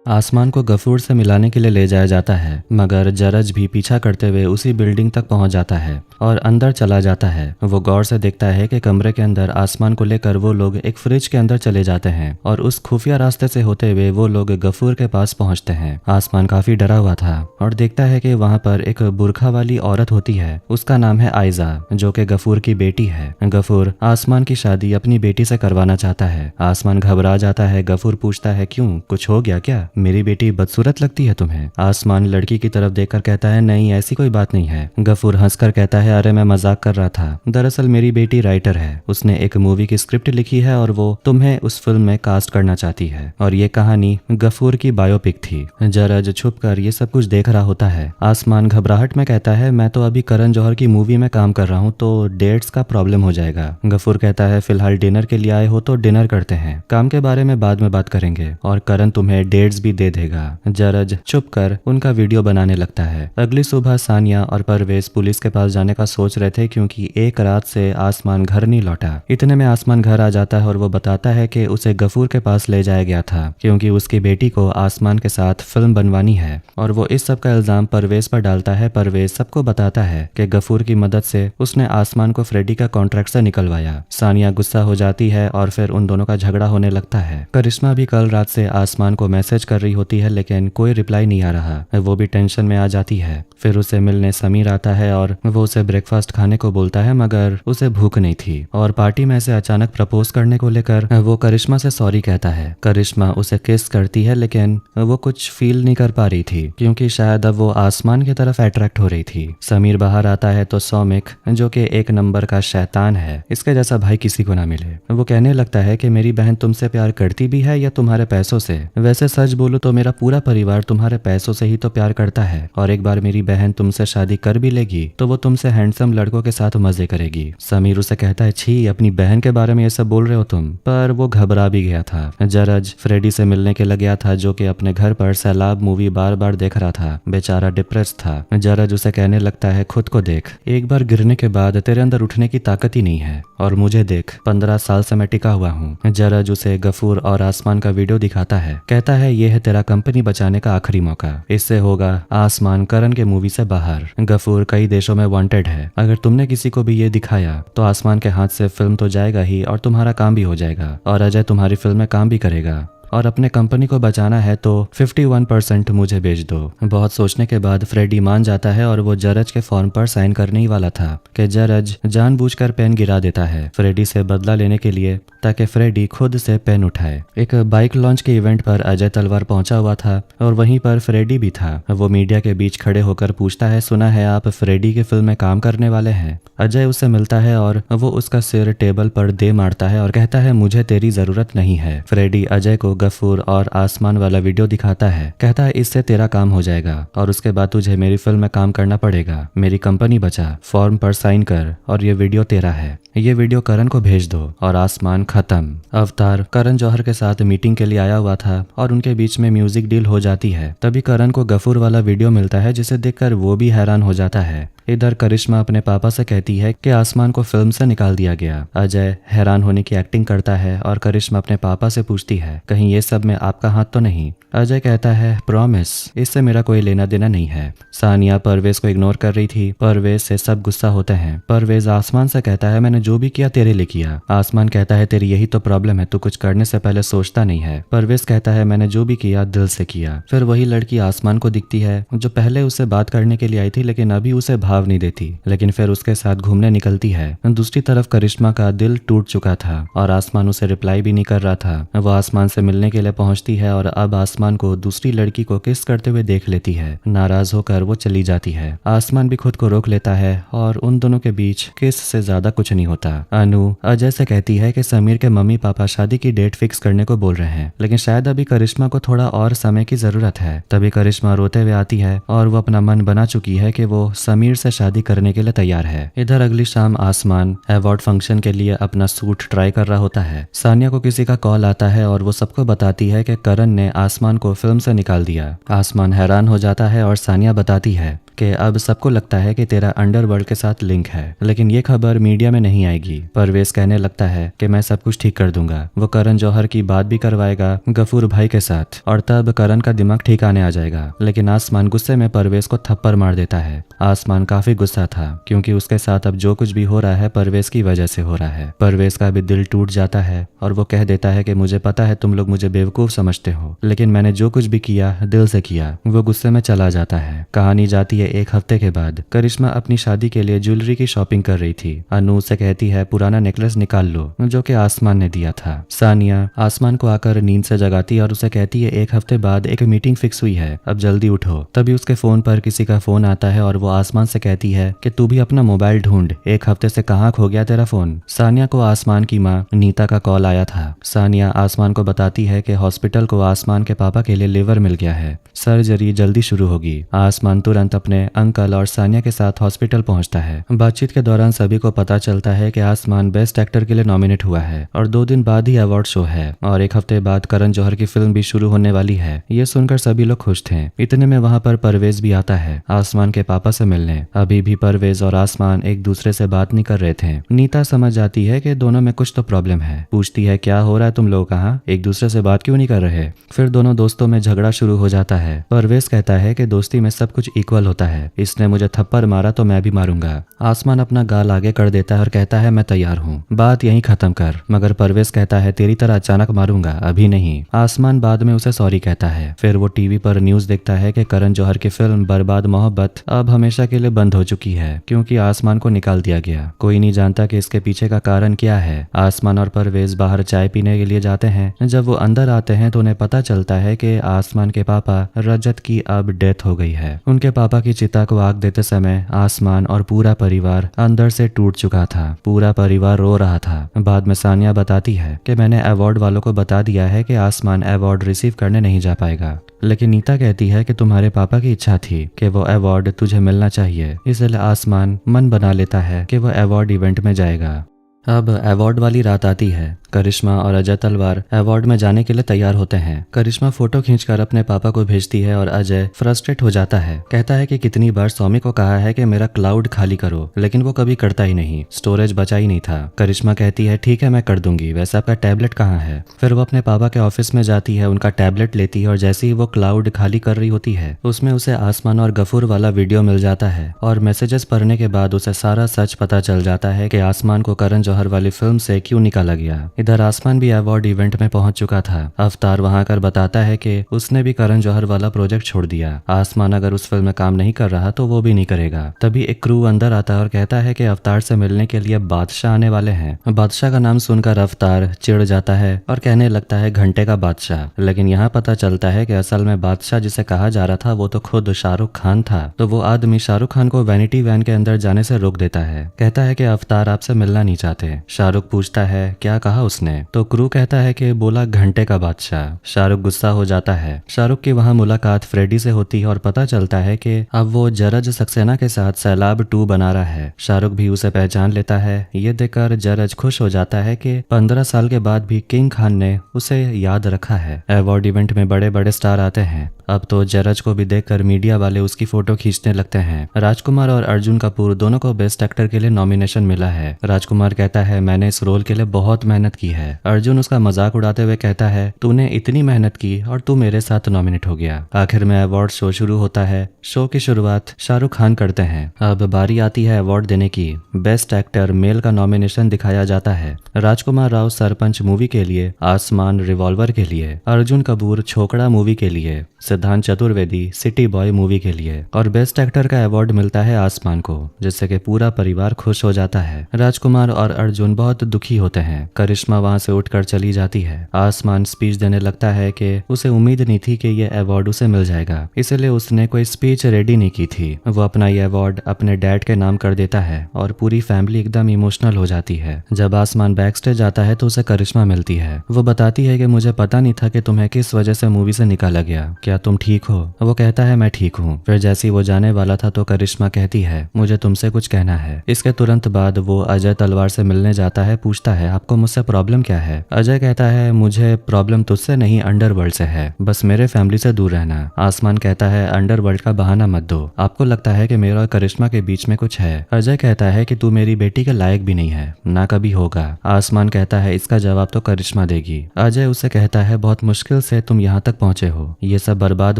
आसमान को गफूर से मिलाने के लिए ले जाया जाता है, मगर जरज भी पीछा करते हुए उसी बिल्डिंग तक पहुंच जाता है और अंदर चला जाता है। वो गौर से देखता है कि कमरे के अंदर आसमान को लेकर वो लोग एक फ्रिज के अंदर चले जाते हैं और उस खुफिया रास्ते से होते हुए वो लोग गफूर के पास पहुंचते हैं। आसमान काफी डरा हुआ था और देखता है कि वहां पर एक बुरखा वाली औरत होती है। उसका नाम है आयजा, जो कि गफूर की बेटी है। गफूर आसमान की शादी अपनी बेटी से करवाना चाहता है। आसमान घबरा जाता है। गफूर पूछता है क्यों, कुछ हो गया क्या? मेरी बेटी बदसूरत लगती है तुम्हें? आसमान लड़की की तरफ देखकर कहता है नहीं, ऐसी कोई बात नहीं है। गफूर हंसकर कहता है अरे मैं मजाक कर रहा था। दरअसल मेरी बेटी राइटर है, उसने एक मूवी की स्क्रिप्ट लिखी है और वो तुम्हें उस फिल्म में कास्ट करना चाहती है। और ये कहानी गफूर की बायोपिक थी। जरज छुपकर ये सब कुछ देख रहा होता है। आसमान घबराहट में कहता है मैं तो अभी करण जौहर की मूवी में काम कर रहा हूँ तो डेट्स का प्रॉब्लम हो जाएगा। गफूर कहता है फिलहाल डिनर के लिए आए हो तो डिनर करते हैं, काम के बारे में बाद में बात करेंगे और करण तुम्हें डेट्स भी दे देगा। जरज चुप कर उनका वीडियो बनाने लगता है। अगली सुबह सानिया और परवेज पुलिस के पास जाने का सोच रहे थे क्योंकि एक रात से आसमान घर नहीं लौटा। इतने में आसमान घर आ जाता है और वो बताता है कि उसे गफूर के पास ले जाया गया था क्योंकि उसकी बेटी को आसमान के साथ फिल्म बनवानी है और वो इस सब का इल्जाम परवेज पर डालता है। परवेज सबको बताता है कि गफूर की मदद से उसने आसमान को फ्रेडी का कॉन्ट्रैक्ट से निकलवाया। सानिया गुस्सा हो जाती है और फिर उन दोनों का झगड़ा होने लगता है। करिश्मा भी कल रात से आसमान को मैसेज कर रही होती है लेकिन कोई रिप्लाई नहीं आ रहा। वो भी टेंशन में आ जाती है। फिर उसे मिलने समीर आता है और वो उसे ब्रेकफास्ट खाने को बोलता है मगर उसे भूख नहीं थी और पार्टी में से अचानक प्रपोज करने को लेकर वो करिश्मा से सॉरी कहता है। करिश्मा उसे किस करती है लेकिन वो कुछ फील नहीं कर पा रही थी क्योंकि शायद अब वो आसमान की तरफ अट्रैक्ट हो रही थी। समीर बाहर आता है तो सौमिक, जो कि एक नंबर का शैतान है, इसके जैसा भाई किसी को ना मिले, वो कहने लगता है कि मेरी बहन तुमसे प्यार करती भी है या तुम्हारे पैसों से? वैसे सच बोलो तो मेरा पूरा परिवार तुम्हारे पैसों से ही तो प्यार करता है और एक बार मेरी बहन तुमसे शादी कर भी लेगी तो वो तुमसे हैंडसम लड़कों के साथ मजे करेगी। समीर उसे कहता है, छी, अपनी बहन के बारे में ये सब बोल रहे हो तुम। पर वो घबरा भी गया था। जरज फ्रेडी से मिलने के लिए गया था, जो कि अपने घर पर सैलाब मूवी बार बार देख रहा था। बेचारा डिप्रेस था। जरज उसे कहने लगता है, खुद को देख, एक बार गिरने के बाद तेरे अंदर उठने की ताकत ही नहीं है, और मुझे देख, 15 साल से मैं टिका हुआ हूँ। जरज उसे गफूर और आसमान का वीडियो दिखाता है। कहता है, ये है तेरा कंपनी बचाने का आखिरी मौका, इससे होगा आसमान करण के मूवी से बाहर। गफूर कई देशों में वांटेड है, अगर तुमने किसी को भी ये दिखाया तो आसमान के हाथ से फिल्म तो जाएगा ही और तुम्हारा काम भी हो जाएगा, और अजय तुम्हारी फिल्म में काम भी करेगा, और अपने कंपनी को बचाना है तो 51% मुझे भेज दो। बहुत सोचने के बाद फ्रेडी मान जाता है और वो जरज के फॉर्म पर साइन करने ही वाला था कि जरज जानबूझकर पेन गिरा देता है फ्रेडी से बदला लेने के लिए, ताकि फ्रेडी खुद से पेन उठाए। एक बाइक लॉन्च के इवेंट पर अजय तलवार पहुंचा हुआ था और वहीं पर फ्रेडी भी था। वो मीडिया के बीच खड़े होकर पूछता है, सुना है आप फ्रेडी की फिल्म में काम करने वाले हैं। अजय उससे मिलता है और वो उसका सिर टेबल पर दे मारता है और कहता है, मुझे तेरी जरूरत नहीं है। फ्रेडी अजय को गफूर और आसमान वाला वीडियो दिखाता है। कहता है, इससे तेरा काम हो जाएगा और उसके बाद तुझे मेरी फिल्म में काम करना पड़ेगा। मेरी कंपनी बचा, फॉर्म पर साइन कर और ये वीडियो तेरा है। ये वीडियो करण को भेज दो और आसमान खत्म। अवतार करण जौहर के साथ मीटिंग के लिए आया हुआ था और उनके बीच में म्यूजिक डील हो जाती है। तभी करण को गफूर वाला वीडियो मिलता है, जिसे देखकर वो भी हैरान हो जाता है। इधर करिश्मा अपने पापा से कहती है कि आसमान को फिल्म से निकाल दिया गया। अजय हैरान होने की एक्टिंग करता है और करिश्मा अपने पापा से पूछती है, कहीं ये सब में आपका हाथ तो नहीं? अजय कहता है, प्रॉमिस, इससे मेरा कोई लेना देना नहीं है। सानिया परवेज को इग्नोर कर रही थी। परवेज से सब गुस्सा होते हैं। परवेज आसमान से कहता है, मैंने जो भी किया तेरे लिए किया। आसमान कहता है, तेरी यही तो प्रॉब्लम है, तू कुछ करने से पहले सोचता नहीं है। परवेज कहता है, मैंने जो भी किया दिल से किया। फिर वही लड़की आसमान को दिखती है जो पहले उससे बात करने के लिए आई थी, लेकिन अभी उसे भाव नहीं देती, लेकिन फिर उसके साथ घूमने निकलती है। दूसरी तरफ करिश्मा का दिल टूट चुका था और आसमान उसे रिप्लाई भी नहीं कर रहा था। वो आसमान से मिलने के लिए पहुंचती है और अब आसमान को दूसरी लड़की को किस करते हुए देख लेती है। नाराज होकर वो चली जाती है। आसमान भी खुद को रोक लेता है और उन दोनों के बीच किस से ज्यादा कुछ नहीं होता। अनु अजय से कहती है कि समीर के मम्मी पापा शादी की डेट फिक्स करने को बोल रहे हैं, लेकिन शायद अभी करिश्मा को थोड़ा और समय की जरूरत है। तभी करिश्मा रोते हुए आती है और वो अपना मन बना चुकी है कि वो समीर से शादी करने के लिए तैयार है। इधर अगली शाम आसमान अवार्ड फंक्शन के लिए अपना सूट ट्राई कर रहा होता है। सानिया को किसी का कॉल आता है और वो सबको बताती है कि करण ने आसमान को फिल्म से निकाल दिया। आसमान हैरान हो जाता है और सानिया बताती है कि अब सबको लगता है कि तेरा अंडरवर्ल्ड के साथ लिंक है, लेकिन ये खबर मीडिया में नहीं आएगी। परवेज कहने लगता है कि मैं सब कुछ ठीक कर दूंगा। वो करण जौहर की बात भी करवाएगा गफूर भाई के साथ और तब करण का दिमाग ठिकाने आ जाएगा। लेकिन आसमान गुस्से में परवेज को थप्पड़ मार देता है। आसमान काफी गुस्सा था क्योंकि उसके साथ अब जो कुछ भी हो रहा है परवेज की वजह से हो रहा है। परवेज का भी दिल टूट जाता है और वो कह देता है कि मुझे पता है तुम लोग मुझे बेवकूफ समझते हो, लेकिन मैंने जो कुछ भी किया दिल से किया। वो गुस्से में चला जाता है। कहानी जाती है एक हफ्ते के बाद। करिश्मा अपनी शादी के लिए ज्वेलरी की शॉपिंग कर रही थी। अनु से कहती है, पुराना नेकलेस निकाल लो जो कि आसमान ने दिया था। सानिया आसमान को आकर नींद से जगाती है और उसे कहती है, एक हफ्ते बाद एक मीटिंग फिक्स हुई है, अब जल्दी उठो। तभी उसके फोन पर किसी का फोन आता है और वो आसमान से कहती है कि तू भी अपना मोबाइल ढूंढ, एक हफ्ते से कहाँ खो गया तेरा फोन। सानिया को आसमान की माँ नीता का कॉल आया था। सानिया आसमान को बताती है कि हॉस्पिटल को आसमान के पापा के लिए लिवर मिल गया है, सर्जरी जल्दी शुरू होगी। आसमान तुरंत अपने अंकल और सानिया के साथ हॉस्पिटल पहुंचता है। बातचीत के दौरान सभी को पता चलता है कि आसमान बेस्ट एक्टर के लिए नॉमिनेट हुआ है और 2 दिन बाद ही अवार्ड शो है और एक हफ्ते बाद करण जौहर की फिल्म भी शुरू होने वाली है। ये सुनकर सभी लोग खुश थे। इतने में वहाँ पर परवेज भी आता है आसमान के पापा से मिलने। अभी भी परवेज और आसमान एक दूसरे से बात नहीं कर रहे थे। नीता समझ जाती है कि दोनों में कुछ तो प्रॉब्लम है। पूछती है, क्या हो रहा है तुम लोग, कहाँ एक दूसरे से बात क्यों नहीं कर रहे? फिर दोनों दोस्तों में झगड़ा शुरू हो जाता है। परवेज कहता है कि दोस्ती में सब कुछ इक्वल होता है, इसने मुझे थप्पड़ मारा तो मैं भी मारूंगा। आसमान अपना गाल आगे कर देता है और कहता है, मैं तैयार हूँ, बात यहीं खत्म कर। मगर परवेज कहता है, तेरी तरह अचानक मारूंगा, अभी नहीं। आसमान बाद में उसे सॉरी कहता है। फिर वो टीवी पर न्यूज देखता है कि करण जौहर की फिल्म बर्बाद मोहब्बत अब हमेशा के लिए बंद हो चुकी है क्योंकि आसमान को निकाल दिया गया। कोई नहीं जानता कि इसके पीछे का कारण क्या है। आसमान और परवेज बाहर चाय पीने के लिए जाते हैं। जब वो अंदर आते हैं तो उन्हें पता चलता है कि आसमान के पापा रजत की अब डेथ हो गई है। उनके पापा की की चिता को आग देते समय आसमान और पूरा परिवार अंदर से टूट चुका था। पूरा परिवार रो रहा था। बाद में सानिया बताती है कि मैंने अवार्ड वालों को बता दिया है कि आसमान अवार्ड रिसीव करने नहीं जा पाएगा, लेकिन नीता कहती है कि तुम्हारे पापा की इच्छा थी कि वो अवार्ड तुझे मिलना चाहिए, इसलिए आसमान मन बना लेता है कि वो अवार्ड इवेंट में जाएगा। अब अवार्ड वाली रात आती है। करिश्मा और अजय तलवार अवार्ड में जाने के लिए तैयार होते हैं। करिश्मा फोटो खींचकर अपने पापा को भेजती है और अजय फ्रस्ट्रेट हो जाता है। कहता है कि कितनी बार स्वामी को कहा है कि मेरा क्लाउड खाली करो, लेकिन वो कभी करता ही नहीं, स्टोरेज बचा ही नहीं था। करिश्मा कहती है ठीक है मैं कर दूंगी, वैसे आपका टैबलेट कहाँ है। फिर वो अपने पापा के ऑफिस में जाती है, उनका टैबलेट लेती है और जैसे ही वो क्लाउड खाली कर रही होती है उसमें उसे आसमान और गफूर वाला वीडियो मिल जाता है और मैसेजेस पढ़ने के बाद उसे सारा सच पता चल जाता है कि आसमान को करण जौहर वाली फिल्म से क्यों निकाला गया। इधर आसमान भी अवार्ड इवेंट में पहुंच चुका था। अवतार वहां कर बताता है कि उसने भी करण जौहर वाला प्रोजेक्ट छोड़ दिया। आसमान अगर उस फिल्म में काम नहीं कर रहा तो वो भी नहीं करेगा। तभी एक क्रू अंदर आता है और कहता है कि अवतार से मिलने के लिए बादशाह आने वाले हैं। बादशाह का नाम सुनकर अवतार चिढ़ जाता है और कहने लगता है घंटे का बादशाह, लेकिन यहाँ पता चलता है कि असल में बादशाह जिसे कहा जा रहा था वो तो खुद शाहरुख खान था। तो वो आदमी शाहरुख खान को वैनिटी वैन के अंदर जाने से रोक देता है। कहता है कि अवतार आपसे मिलना नहीं चाहते। शाहरुख पूछता है क्या कहा उसने, तो क्रू कहता है कि बोला घंटे का बादशाह। शाहरुख गुस्सा हो जाता है। शाहरुख की वहां मुलाकात फ्रेडी से होती है और पता चलता है कि अब वो जरज सक्सेना के साथ सैलाब 2 बना रहा है। शाहरुख भी उसे पहचान लेता है। ये देखकर जरज खुश हो जाता है कि 15 साल के बाद भी किंग खान ने उसे याद रखा है। अवार्ड इवेंट में बड़े बड़े स्टार आते हैं। अब तो जरज को भी देखकर मीडिया वाले उसकी फोटो खींचने लगते हैं। राजकुमार और अर्जुन कपूर दोनों को बेस्ट एक्टर के लिए नॉमिनेशन मिला है। राजकुमार कहता है मैंने इस रोल के लिए बहुत मेहनत की है। अर्जुन उसका मजाक उड़ाते हुए कहता है तूने इतनी मेहनत की और तू मेरे साथ नॉमिनेट हो गया। आखिर में अवार्ड शो शुरू होता है। शो की शुरुआत शाहरुख खान करते हैं। अब बारी आती है अवार्ड देने की। बेस्ट एक्टर मेल का नॉमिनेशन दिखाया जाता है। राजकुमार राव सरपंच मूवी के लिए, आसमान रिवॉल्वर के लिए, अर्जुन कपूर छोकड़ा मूवी के लिए, सिद्धांत चतुर्वेदी सिटी बॉय मूवी के लिए और बेस्ट एक्टर का अवार्ड मिलता है आसमान को, जिससे कि पूरा परिवार खुश हो जाता है। राजकुमार और अर्जुन बहुत दुखी होते हैं। करिश्मा वहां से उठकर चली जाती है। आसमान स्पीच देने लगता है कि उसे उम्मीद नहीं थी कि ये अवार्ड उसे मिल जाएगा, इसलिए उसने कोई स्पीच रेडी नहीं की थी। वो अपना ये अवार्ड अपने डैड के नाम कर देता है और पूरी फैमिली एकदम इमोशनल हो जाती है। जब आसमान बैक स्टेज आता है तो उसे करिश्मा मिलती है। वो बताती है कि मुझे पता नहीं था कि तुम्हें किस वजह से मूवी से निकाला गया, क्या तुम ठीक हो। वो कहता है मैं ठीक हूँ। फिर जैसे ही वो जाने वाला था तो करिश्मा कहती है मुझे तुमसे कुछ कहना है। इसके तुरंत बाद वो अजय तलवार से मिलने जाता है। पूछता है आपको मुझसे प्रॉब्लम क्या है। अजय कहता है मुझे प्रॉब्लम तुझसे नहीं अंडरवर्ल्ड से है, बस मेरे फैमिली से दूर रहना। आसमान कहता है अंडरवर्ल्ड का बहाना मत दो, आपको लगता है कि मेरा और करिश्मा के बीच में कुछ है। अजय कहता है कि तू मेरी बेटी के लायक भी नहीं है, ना कभी होगा। आसमान कहता है इसका जवाब तो करिश्मा देगी। अजय उसे कहता है बहुत मुश्किल से तुम यहाँ तक पहुंचे हो, ये सब बर्बाद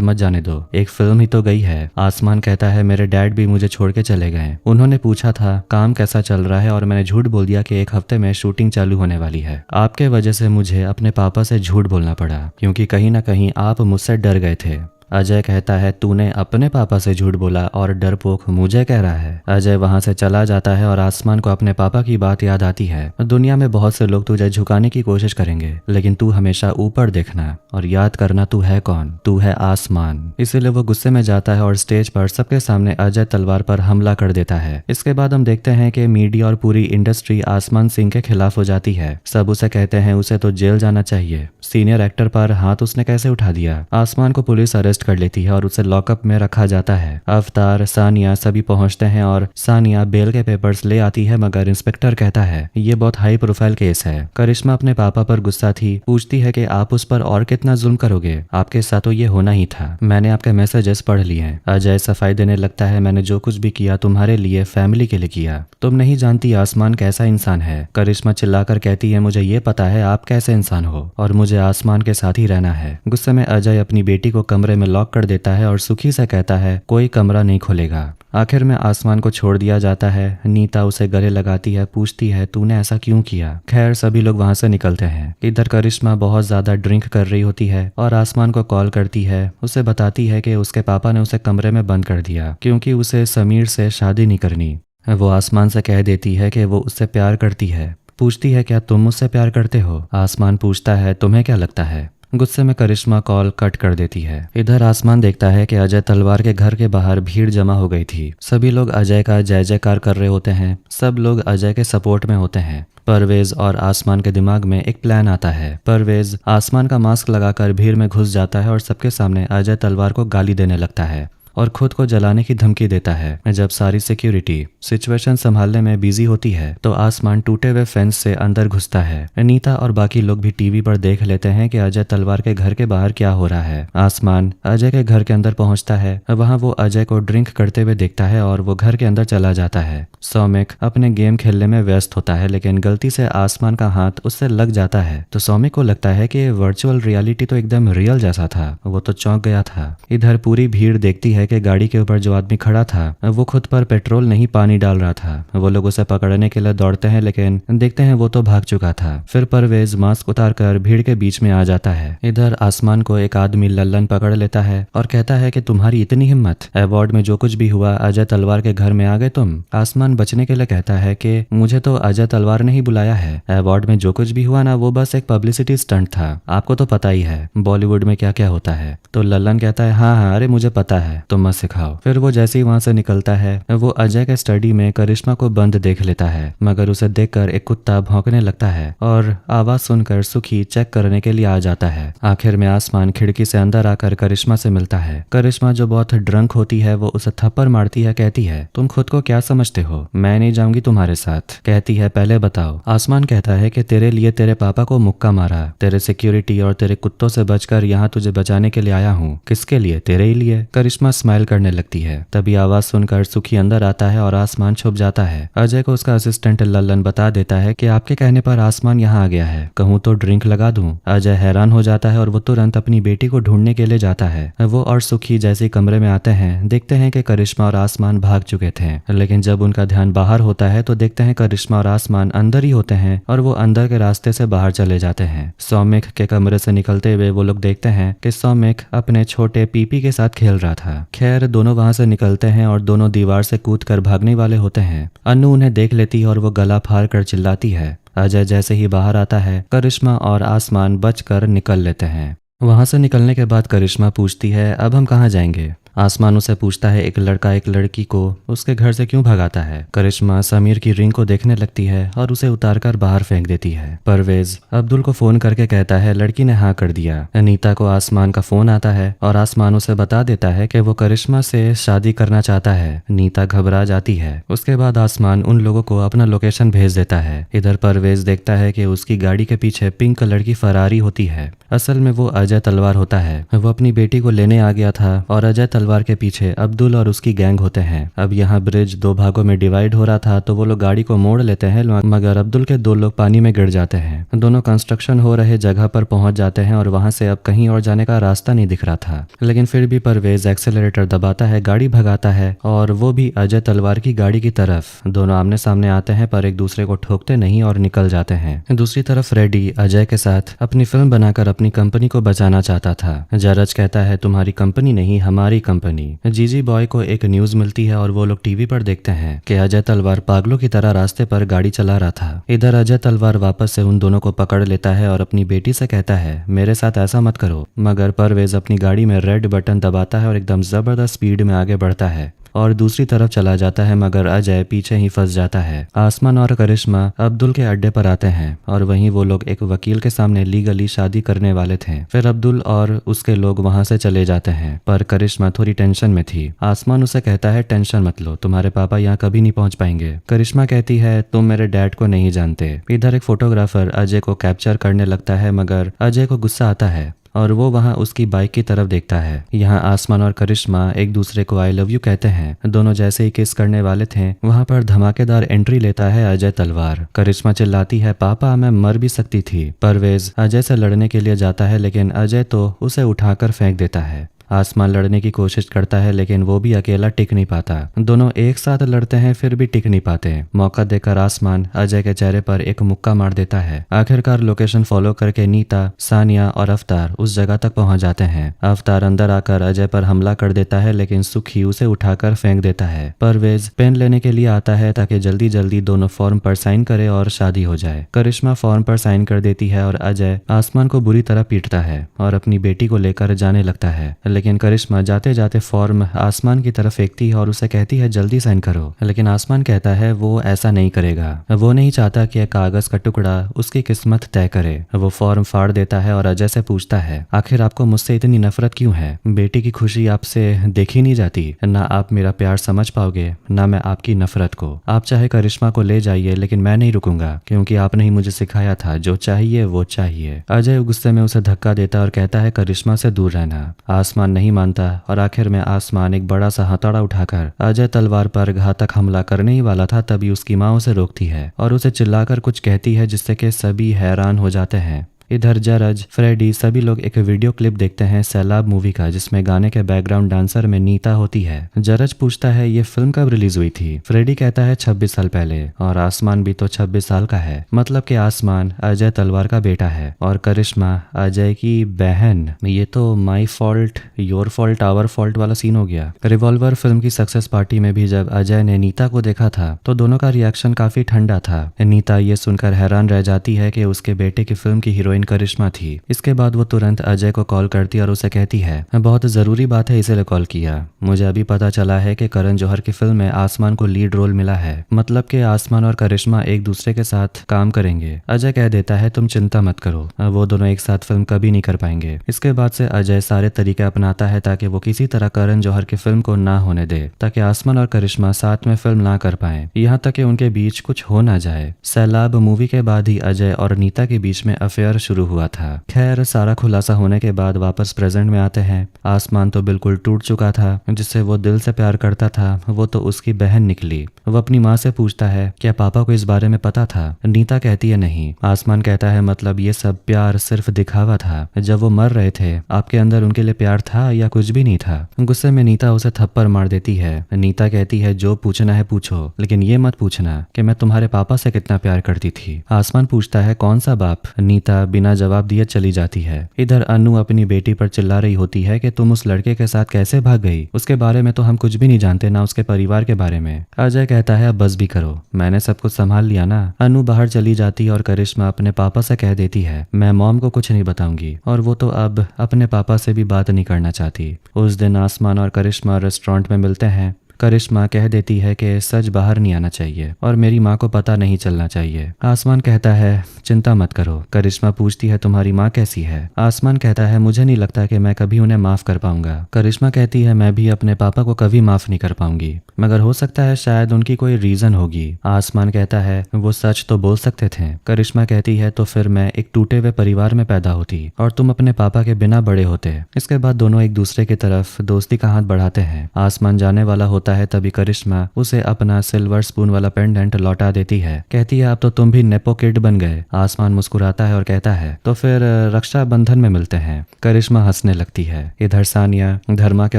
मत जाने दो, एक फिल्म ही तो गई है। आसमान कहता है मेरे डैड भी मुझे छोड़ के चले गए। उन्होंने पूछा था काम कैसा चल रहा है और मैंने झूठ बोल दिया कि 1 हफ्ते में शूटिंग चालू होने वाली है। आपके वजह से मुझे अपने पापा से झूठ बोलना पड़ा, क्योंकि कहीं ना कहीं आप मुझसे डर गए थे। अजय कहता है तूने अपने पापा से झूठ बोला और डरपोक मुझे कह रहा है। अजय वहां से चला जाता है और आसमान को अपने पापा की बात याद आती है। दुनिया में बहुत से लोग तुझे झुकाने की कोशिश करेंगे, लेकिन तू हमेशा ऊपर देखना और याद करना तू है कौन, तू है आसमान। इसीलिए वो गुस्से में जाता है और स्टेज पर सबके सामने अजय तलवार पर हमला कर देता है। इसके बाद हम देखते हैं कि मीडिया और पूरी इंडस्ट्री आसमान सिंह के खिलाफ हो जाती है। सब उसे कहते हैं उसे तो जेल जाना चाहिए, सीनियर एक्टर पर हाथ उसने कैसे उठा दिया। आसमान को पुलिस अरेस्ट कर लेती है और उसे लॉकअप में रखा जाता है। अवतार, सानिया सभी पहुंचते हैं और सानिया बेल के पेपर्स ले आती है, मगर इंस्पेक्टर कहता है ये बहुत हाई प्रोफाइल केस है। करिश्मा अपने पापा पर गुस्सा थी, पूछती है कि आप उस पर और कितना जुल्म करोगे, आपके साथ तो ये होना ही था, मैंने आपके मैसेजेस पढ़ लिए हैं। अजय सफाई देने लगता है मैंने जो कुछ भी किया तुम्हारे लिए, फैमिली के लिए किया, तुम नहीं जानती आसमान कैसा इंसान है। करिश्मा चिल्लाकर कहती है मुझे ये पता है आप कैसे इंसान हो और मुझे आसमान के साथ ही रहना है। गुस्से में अजय अपनी बेटी को कमरे में लॉक कर देता है और सुखी से कहता है कोई कमरा नहीं खोलेगा। आखिर में आसमान को छोड़ दिया जाता है। नीता उसे गले लगाती है, पूछती है तूने ऐसा क्यों किया। खैर सभी लोग वहां से निकलते हैं। इधर करिश्मा बहुत ज्यादा ड्रिंक कर रही होती है और आसमान को कॉल करती है। उसे बताती है कि उसके पापा ने उसे कमरे में बंद कर दिया क्योंकि उसे समीर से शादी नहीं करनी। वो आसमान से कह देती है कि वो उससे प्यार करती है। पूछती है क्या तुम मुझसे प्यार करते हो। आसमान पूछता है तुम्हें क्या लगता है। गुस्से में करिश्मा कॉल कट कर देती है। इधर आसमान देखता है कि अजय तलवार के घर के बाहर भीड़ जमा हो गई थी। सभी लोग अजय का जय जयकार कर रहे होते हैं। सब लोग अजय के सपोर्ट में होते हैं। परवेज और आसमान के दिमाग में एक प्लान आता है। परवेज आसमान का मास्क लगाकर भीड़ में घुस जाता है और सबके सामने अजय तलवार को गाली देने लगता है और खुद को जलाने की धमकी देता है। जब सारी सिक्योरिटी सिचुएशन संभालने में बिजी होती है तो आसमान टूटे हुए फेंस से अंदर घुसता है। नीता और बाकी लोग भी टीवी पर देख लेते हैं कि अजय तलवार के घर के बाहर क्या हो रहा है। आसमान अजय के घर के अंदर पहुंचता है। वहां वो अजय को ड्रिंक करते हुए देखता है और वो घर के अंदर चला जाता है। सौमिक अपने गेम खेलने में व्यस्त होता है, लेकिन गलती से आसमान का हाथ उससे लग जाता है तो सौमिक को लगता है कि वर्चुअल रियलिटी तो एकदम रियल जैसा था। वो तो चौंक गया था। इधर पूरी भीड़ देखती है कि गाड़ी के ऊपर जो आदमी खड़ा था वो खुद पर पेट्रोल नहीं पानी डाल रहा था। वो लोग उसे पकड़ने के लिए दौड़ते हैं, लेकिन देखते हैं वो तो भाग चुका था। फिर परवेज मास्क उतारकर भीड़ के बीच में आ जाता है। इधर आसमान को एक आदमी लल्लन पकड़ लेता है और कहता है कि तुम्हारी इतनी हिम्मत, अवार्ड में जो कुछ भी हुआ अजय तलवार के घर में आ गए तुम। आसमान बचने के लिए कहता है कि मुझे तो अजय तलवार ने ही बुलाया है। अवार्ड में जो कुछ भी हुआ ना वो बस एक पब्लिसिटी स्टंट था। आपको तो पता ही है बॉलीवुड में क्या क्या होता है। तो लल्लन कहता है हाँ हाँ अरे मुझे पता है, तुम मत सिखाओ। फिर वो जैसे ही वहां से निकलता है वो अजय के स्टडी में करिश्मा को बंद देख लेता है, मगर उसे देखकर एक कुत्ता भौंकने लगता है और आवाज सुनकर सुखी चेक करने के लिए आ जाता है। आखिर में आसमान खिड़की से अंदर आकर करिश्मा से मिलता है। करिश्मा जो बहुत ड्रंक होती है वो उसे थप्पड़ मारती है। कहती है तुम खुद को क्या समझते हो, मैं नहीं जाऊंगी तुम्हारे साथ। कहती है पहले बताओ। आसमान कहता है कि तेरे लिए तेरे पापा को मुक्का मारा, तेरे सिक्योरिटी और तेरे कुत्तों से बचकर यहाँ तुझे बचाने के लिए आया हूँ। किसके लिए? तेरे ही लिए। करिश्मा स्माइल करने लगती है। तभी आवाज सुनकर सुखी अंदर आता है और आसमान छुप जाता है। अजय को उसका असिस्टेंट लल्लन बता देता है कि आपके कहने पर आसमान यहाँ आ गया है, कहूँ तो ड्रिंक लगा दूं। अजय हैरान हो जाता है और वो तुरंत अपनी बेटी को ढूंढने के लिए जाता है। वो और सुखी जैसे कमरे में आते हैं देखते हैं कि करिश्मा और आसमान भाग चुके थे, लेकिन जब उनका ध्यान बाहर होता है तो देखते हैं करिश्मा और आसमान अंदर ही होते हैं और वो अंदर के रास्ते से बाहर चले जाते हैं। सौमिक के कमरे से निकलते हुए वो लोग देखते हैं कि सौमिक अपने छोटे पीपी के साथ खेल रहा था। खैर दोनों वहां से निकलते हैं और दोनों दीवार से कूदकर भागने वाले होते हैं। अन्नू उन्हें देख लेती है और वो गला फाड़ कर चिल्लाती है। अजय जैसे ही बाहर आता है करिश्मा और आसमान बचकर निकल लेते हैं। वहां से निकलने के बाद करिश्मा पूछती है अब हम कहाँ जाएंगे। आसमान उसे पूछता है एक लड़का एक लड़की को उसके घर से क्यों भगाता है। करिश्मा समीर की रिंग को देखने लगती है और उसे उतारकर बाहर फेंक देती है। परवेज अब्दुल को फोन करके कहता है लड़की ने हाँ कर दिया। नीता को आसमान का फोन आता है और आसमान उसे बता देता है कि वो करिश्मा से शादी करना चाहता है। नीता घबरा जाती है। उसके बाद आसमान उन लोगों को अपना लोकेशन भेज देता है। इधर परवेज देखता है कि उसकी गाड़ी के पीछे पिंक कलर की फरारी होती है। असल में वो अजय तलवार होता है। वो अपनी बेटी को लेने आ गया था और अजय तलवार के पीछे अब्दुल और उसकी गैंग होते हैं। अब यहाँ ब्रिज दो भागों में डिवाइड हो रहा था तो वो लोग गाड़ी को मोड़ लेते हैं, मगर अब्दुल के दो लोग पानी में गिर जाते हैं। दोनों कंस्ट्रक्शन हो रहे जगह पर पहुंच जाते हैं और वहां से अब कहीं और जाने का रास्ता नहीं दिख रहा था, लेकिन फिर भी परवेज एक्सेलरेटर दबाता है, गाड़ी भगाता है और वो भी अजय तलवार की गाड़ी की तरफ। दोनों आमने सामने आते हैं पर एक दूसरे को ठोकते नहीं और निकल जाते हैं। दूसरी तरफ रेडी अजय के साथ अपनी फिल्म बनाकर अपनी कंपनी को बचाना चाहता था। जरज कहता है तुम्हारी कंपनी नहीं हमारी कंपनी। जीजी बॉय को एक न्यूज मिलती है और वो लोग टीवी पर देखते हैं कि अजय तलवार पागलों की तरह रास्ते पर गाड़ी चला रहा था। इधर अजय तलवार वापस से उन दोनों को पकड़ लेता है और अपनी बेटी से कहता है मेरे साथ ऐसा मत करो, मगर परवेज अपनी गाड़ी में रेड बटन दबाता है और एकदम जबरदस्त स्पीड में आगे बढ़ता है और दूसरी तरफ चला जाता है, मगर अजय पीछे ही फंस जाता है। आसमान और करिश्मा अब्दुल के अड्डे पर आते हैं और वहीं वो लोग एक वकील के सामने लीगली शादी करने वाले थे। फिर अब्दुल और उसके लोग वहां से चले जाते हैं, पर करिश्मा थोड़ी टेंशन में थी। आसमान उसे कहता है टेंशन मत लो, तुम्हारे पापा यहाँ कभी नहीं पहुंच पाएंगे। करिश्मा कहती है तुम मेरे डैड को नहीं जानते। इधर एक फोटोग्राफर अजय को कैप्चर करने लगता है, मगर अजय को गुस्सा आता है और वो वहां उसकी बाइक की तरफ देखता है। यहाँ आसमान और करिश्मा एक दूसरे को आई लव यू कहते हैं। दोनों जैसे ही किस करने वाले थे वहां पर धमाकेदार एंट्री लेता है अजय तलवार। करिश्मा चिल्लाती है पापा मैं मर भी सकती थी। परवेज अजय से लड़ने के लिए जाता है, लेकिन अजय तो उसे उठाकर फेंक देता है। आसमान लड़ने की कोशिश करता है लेकिन वो भी अकेला टिक नहीं पाता। दोनों एक साथ लड़ते हैं फिर भी टिक नहीं पाते। मौका देकर आसमान अजय के चेहरे पर एक मुक्का मार देता है। आखिरकार लोकेशन फॉलो करके नीता, सानिया और अवतार उस जगह तक पहुंच जाते हैं। अवतार अंदर आकर अजय पर हमला कर देता है लेकिन सुखी उसे उठाकर फेंक देता है। परवेज पेन लेने के लिए आता है ताकि जल्दी जल्दी दोनों फॉर्म पर साइन करे और शादी हो जाए। करिश्मा फॉर्म पर साइन कर देती है और अजय आसमान को बुरी तरह पीटता है और अपनी बेटी को लेकर जाने लगता है। लेकिन करिश्मा जाते जाते फॉर्म आसमान की तरफ फेंकती है और उसे कहती है जल्दी साइन करो। लेकिन आसमान कहता है वो ऐसा नहीं करेगा। वो नहीं चाहता कि कागज का टुकड़ा उसकी किस्मत तय करे। वो फॉर्म फाड़ देता है और अजय से पूछता है आखिर आपको मुझसे इतनी नफरत क्यों है? बेटी की खुशी आपसे देखी नहीं जाती। ना आप मेरा प्यार समझ पाओगे ना मैं आपकी नफरत को। आप चाहे करिश्मा को ले जाइए लेकिन मैं नहीं रुकूंगा क्योंकि आपने ही मुझे सिखाया था जो चाहिए वो चाहिए। अजय गुस्से में उसे धक्का देता और कहता है करिश्मा से दूर रहना। आसमान नहीं मानता और आखिर में आसमान एक बड़ा सा हथौड़ा उठाकर अजय तलवार पर घातक हमला करने ही वाला था तभी उसकी माँ उसे रोकती है और उसे चिल्लाकर कुछ कहती है जिससे कि सभी हैरान हो जाते हैं। इधर जरज, फ्रेडी सभी लोग एक वीडियो क्लिप देखते हैं सैलाब मूवी का जिसमें गाने के बैकग्राउंड डांसर में नीता होती है। जरज पूछता है ये फिल्म कब रिलीज हुई थी? फ्रेडी कहता है 26 साल पहले और आसमान भी तो 26 साल का है। मतलब कि आसमान अजय तलवार का बेटा है और करिश्मा अजय की बहन। ये तो my fault your fault our fault वाला सीन हो गया। रिवॉल्वर फिल्म की सक्सेस पार्टी में भी जब अजय ने नीता को देखा था तो दोनों का रिएक्शन काफी ठंडा था। नीता ये सुनकर हैरान रह जाती है कि उसके बेटे की फिल्म की हीरोइन करिश्मा थी। इसके बाद वो तुरंत अजय को कॉल करती और उसे कहती है बहुत जरूरी बात है इसीलिए कॉल किया। मुझे अभी पता चला है कि करण जौहर की फिल्म में आसमान को लीड रोल मिला है। मतलब कि आसमान और करिश्मा एक दूसरे के साथ काम करेंगे। अजय कह देता है तुम चिंता मत करो, वो दोनों एक साथ फिल्म कभी नहीं कर पाएंगे। इसके बाद से अजय सारे तरीके अपनाता है ताकि वो किसी तरह करण जौहर की फिल्म को ना होने दे ताकि आसमान और करिश्मा साथ में फिल्म ना कर पाए, यहाँ तक कि उनके बीच कुछ हो ना जाए। सैलाब मूवी के बाद ही अजय और नीता के बीच में अफेयर शुरू हुआ था। खैर सारा खुलासा होने के बाद वापस प्रेजेंट में आते हैं। आसमान तो बिल्कुल टूट चुका था। जिससे वो दिल से प्यार करता था वो तो उसकी बहन निकली। वो अपनी माँ से पूछता है क्या पापा को इस बारे में पता था? नीता कहती है नहीं। आसमान कहता है मतलब ये सब प्यार सिर्फ दिखावा था। जब वो मर रहे थे आपके अंदर उनके लिए प्यार था या कुछ भी नहीं था? गुस्से में नीता उसे थप्पड़ मार देती है। नीता कहती है जो पूछना है पूछो लेकिन ये मत पूछना कि मैं तुम्हारे पापा से कितना प्यार करती थी। आसमान पूछता है कौन सा बाप? नीता बिना जवाब दिए चली जाती है। इधर अनु अपनी बेटी पर चिल्ला रही होती है कि तुम उस लड़के के साथ कैसे भाग गई? उसके बारे में तो हम कुछ भी नहीं जानते, ना उसके परिवार के बारे में। अजय कहता है अब बस भी करो, मैंने सब कुछ संभाल लिया ना। अनु बाहर चली जाती है और करिश्मा अपने पापा से कह देती है मैं मॉम को कुछ नहीं बताऊंगी और वो तो अब अपने पापा से भी बात नहीं करना चाहती। उस दिन आसमान और करिश्मा रेस्टोरेंट में मिलते हैं। करिश्मा कह देती है कि सच बाहर नहीं आना चाहिए और मेरी माँ को पता नहीं चलना चाहिए। आसमान कहता है चिंता मत करो। करिश्मा पूछती है तुम्हारी माँ कैसी है? आसमान कहता है मुझे नहीं लगता कि मैं कभी उन्हें माफ कर पाऊंगा। करिश्मा कहती है मैं भी अपने पापा को कभी माफ नहीं कर पाऊंगी, मगर हो सकता है शायद उनकी कोई रीजन होगी। आसमान कहता है वो सच तो बोल सकते थे। करिश्मा कहती है तो फिर मैं एक टूटे हुए परिवार में पैदा होती और तुम अपने पापा के बिना बड़े होते। इसके बाद दोनों एक दूसरे की तरफ दोस्ती का हाथ बढ़ाते हैं। आसमान जाने वाला होता है तभी करिश्मा उसे अपना सिल्वर स्पून वाला पेंडेंट लौटा देती है। कहती है अब तो तुम भी नेपो किड बन गए। आसमान मुस्कुराता है और कहता है तो फिर रक्षाबंधन में मिलते हैं। करिश्मा हंसने लगती है। इधर सानिया धर्मा के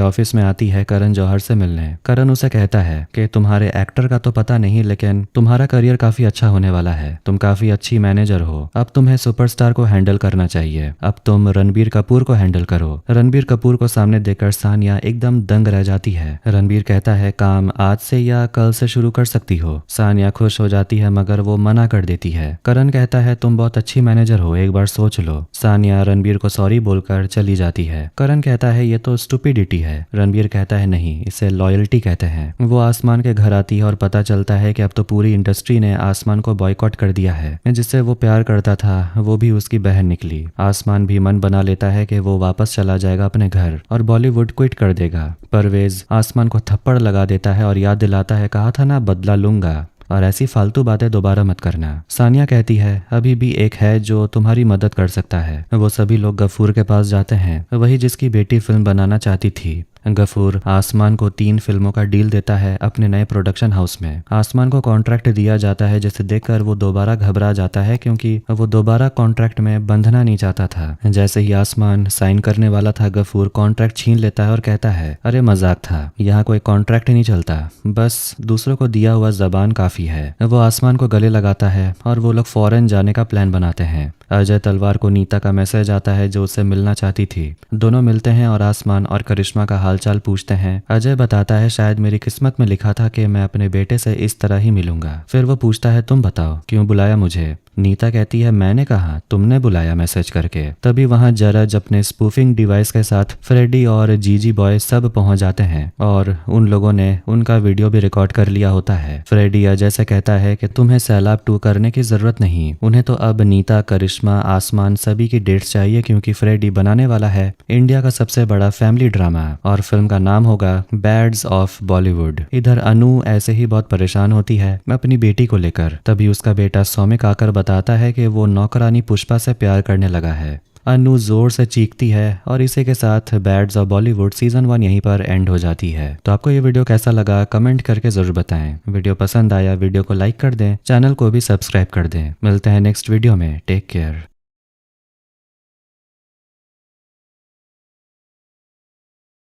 ऑफिस में आती है करण जौहर से मिलने। करण उसे कहता है कि तुम्हारे एक्टर का तो पता नहीं लेकिन तुम्हारा करियर काफी अच्छा होने वाला है। तुम काफी अच्छी मैनेजर हो। अब तुम्हें सुपरस्टार को हैंडल करना चाहिए। अब तुम रणबीर कपूर को हैंडल करो। रणबीर कपूर को सामने देखकर सानिया एकदम दंग रह जाती है। रणबीर कहता है काम आज से या कल से शुरू कर सकती हो। सानिया खुश हो जाती है मगर वो मना कर देती है। करण कहता है तुम बहुत अच्छी मैनेजर हो, एक बार सोच लो। सानिया रणबीर को सॉरी बोलकर चली जाती है। करण कहता है ये तो स्टूपिडिटी है। रणबीर कहता है नहीं, इसे लॉयल्टी कहते हैं। वो आसमान के घर आती है और पता चलता है कि अब तो पूरी इंडस्ट्री ने आसमान को बॉयकॉट कर दिया है। जिससे वो प्यार करता था वो भी उसकी बहन निकली। आसमान भी मन बना लेता है कि वो वापस चला जाएगा अपने घर और बॉलीवुड क्विट कर देगा। परवेज आसमान को थप्पड़ लगा देता है और याद दिलाता है कहा था ना बदला लूंगा और ऐसी फालतू बातें दोबारा मत करना। सानिया कहती है अभी भी एक है जो तुम्हारी मदद कर सकता है। वो सभी लोग गफूर के पास जाते हैं, वही जिसकी बेटी फिल्म बनाना चाहती थी। गफूर आसमान को 3 फिल्मों का डील देता है अपने नए प्रोडक्शन हाउस में। आसमान को कॉन्ट्रैक्ट दिया जाता है जिसे देखकर वो दोबारा घबरा जाता है क्योंकि वो दोबारा कॉन्ट्रैक्ट में बंधना नहीं चाहता था। जैसे ही आसमान साइन करने वाला था, गफूर कॉन्ट्रैक्ट छीन लेता है और कहता है, अरे मजाक था, यहाँ कोई कॉन्ट्रैक्ट नहीं चलता, बस दूसरों को दिया हुआ जबान काफी है। वो आसमान को गले लगाता है और वो लोग फॉरेन जाने का प्लान बनाते हैं। अजय तलवार को नीता का मैसेज आता है जो उससे मिलना चाहती थी। दोनों मिलते हैं और आसमान और करिश्मा का हालचाल पूछते हैं। अजय बताता है, शायद मेरी किस्मत में लिखा था कि मैं अपने बेटे से इस तरह ही मिलूंगा। फिर वो पूछता है, तुम बताओ क्यों बुलाया मुझे? नीता कहती है, मैंने कहा, तुमने बुलाया मैसेज करके। तभी वहां जरज अपने स्पूफिंग डिवाइस के साथ फ्रेडी और जीजी बॉय सब पहुंच जाते हैं और उन लोगों ने उनका वीडियो भी रिकॉर्ड कर लिया होता है। फ्रेडी अजय से कहता है कि तुम्हें सैलाब 2 करने की जरूरत नहीं, उन्हें तो अब नीता, करिश्मा, आसमान सभी की डेट्स चाहिए क्योंकि फ्रेडी बनाने वाला है इंडिया का सबसे बड़ा फैमिली ड्रामा और फिल्म का नाम होगा बैड्स ऑफ बॉलीवुड। इधर अनु ऐसे ही बहुत परेशान होती है अपनी बेटी को लेकर। तभी उसका बेटा सौमिक आकर बताता है कि वो नौकरानी पुष्पा से प्यार करने लगा है। अनु जोर से चीखती है और इसी के साथ बैड्स ऑफ बॉलीवुड सीजन 1 यहीं पर एंड हो जाती है। तो आपको ये वीडियो कैसा लगा कमेंट करके जरूर बताएं। वीडियो पसंद आया वीडियो को लाइक कर दें, चैनल को भी सब्सक्राइब कर दें। मिलते हैं नेक्स्ट वीडियो में। Take care.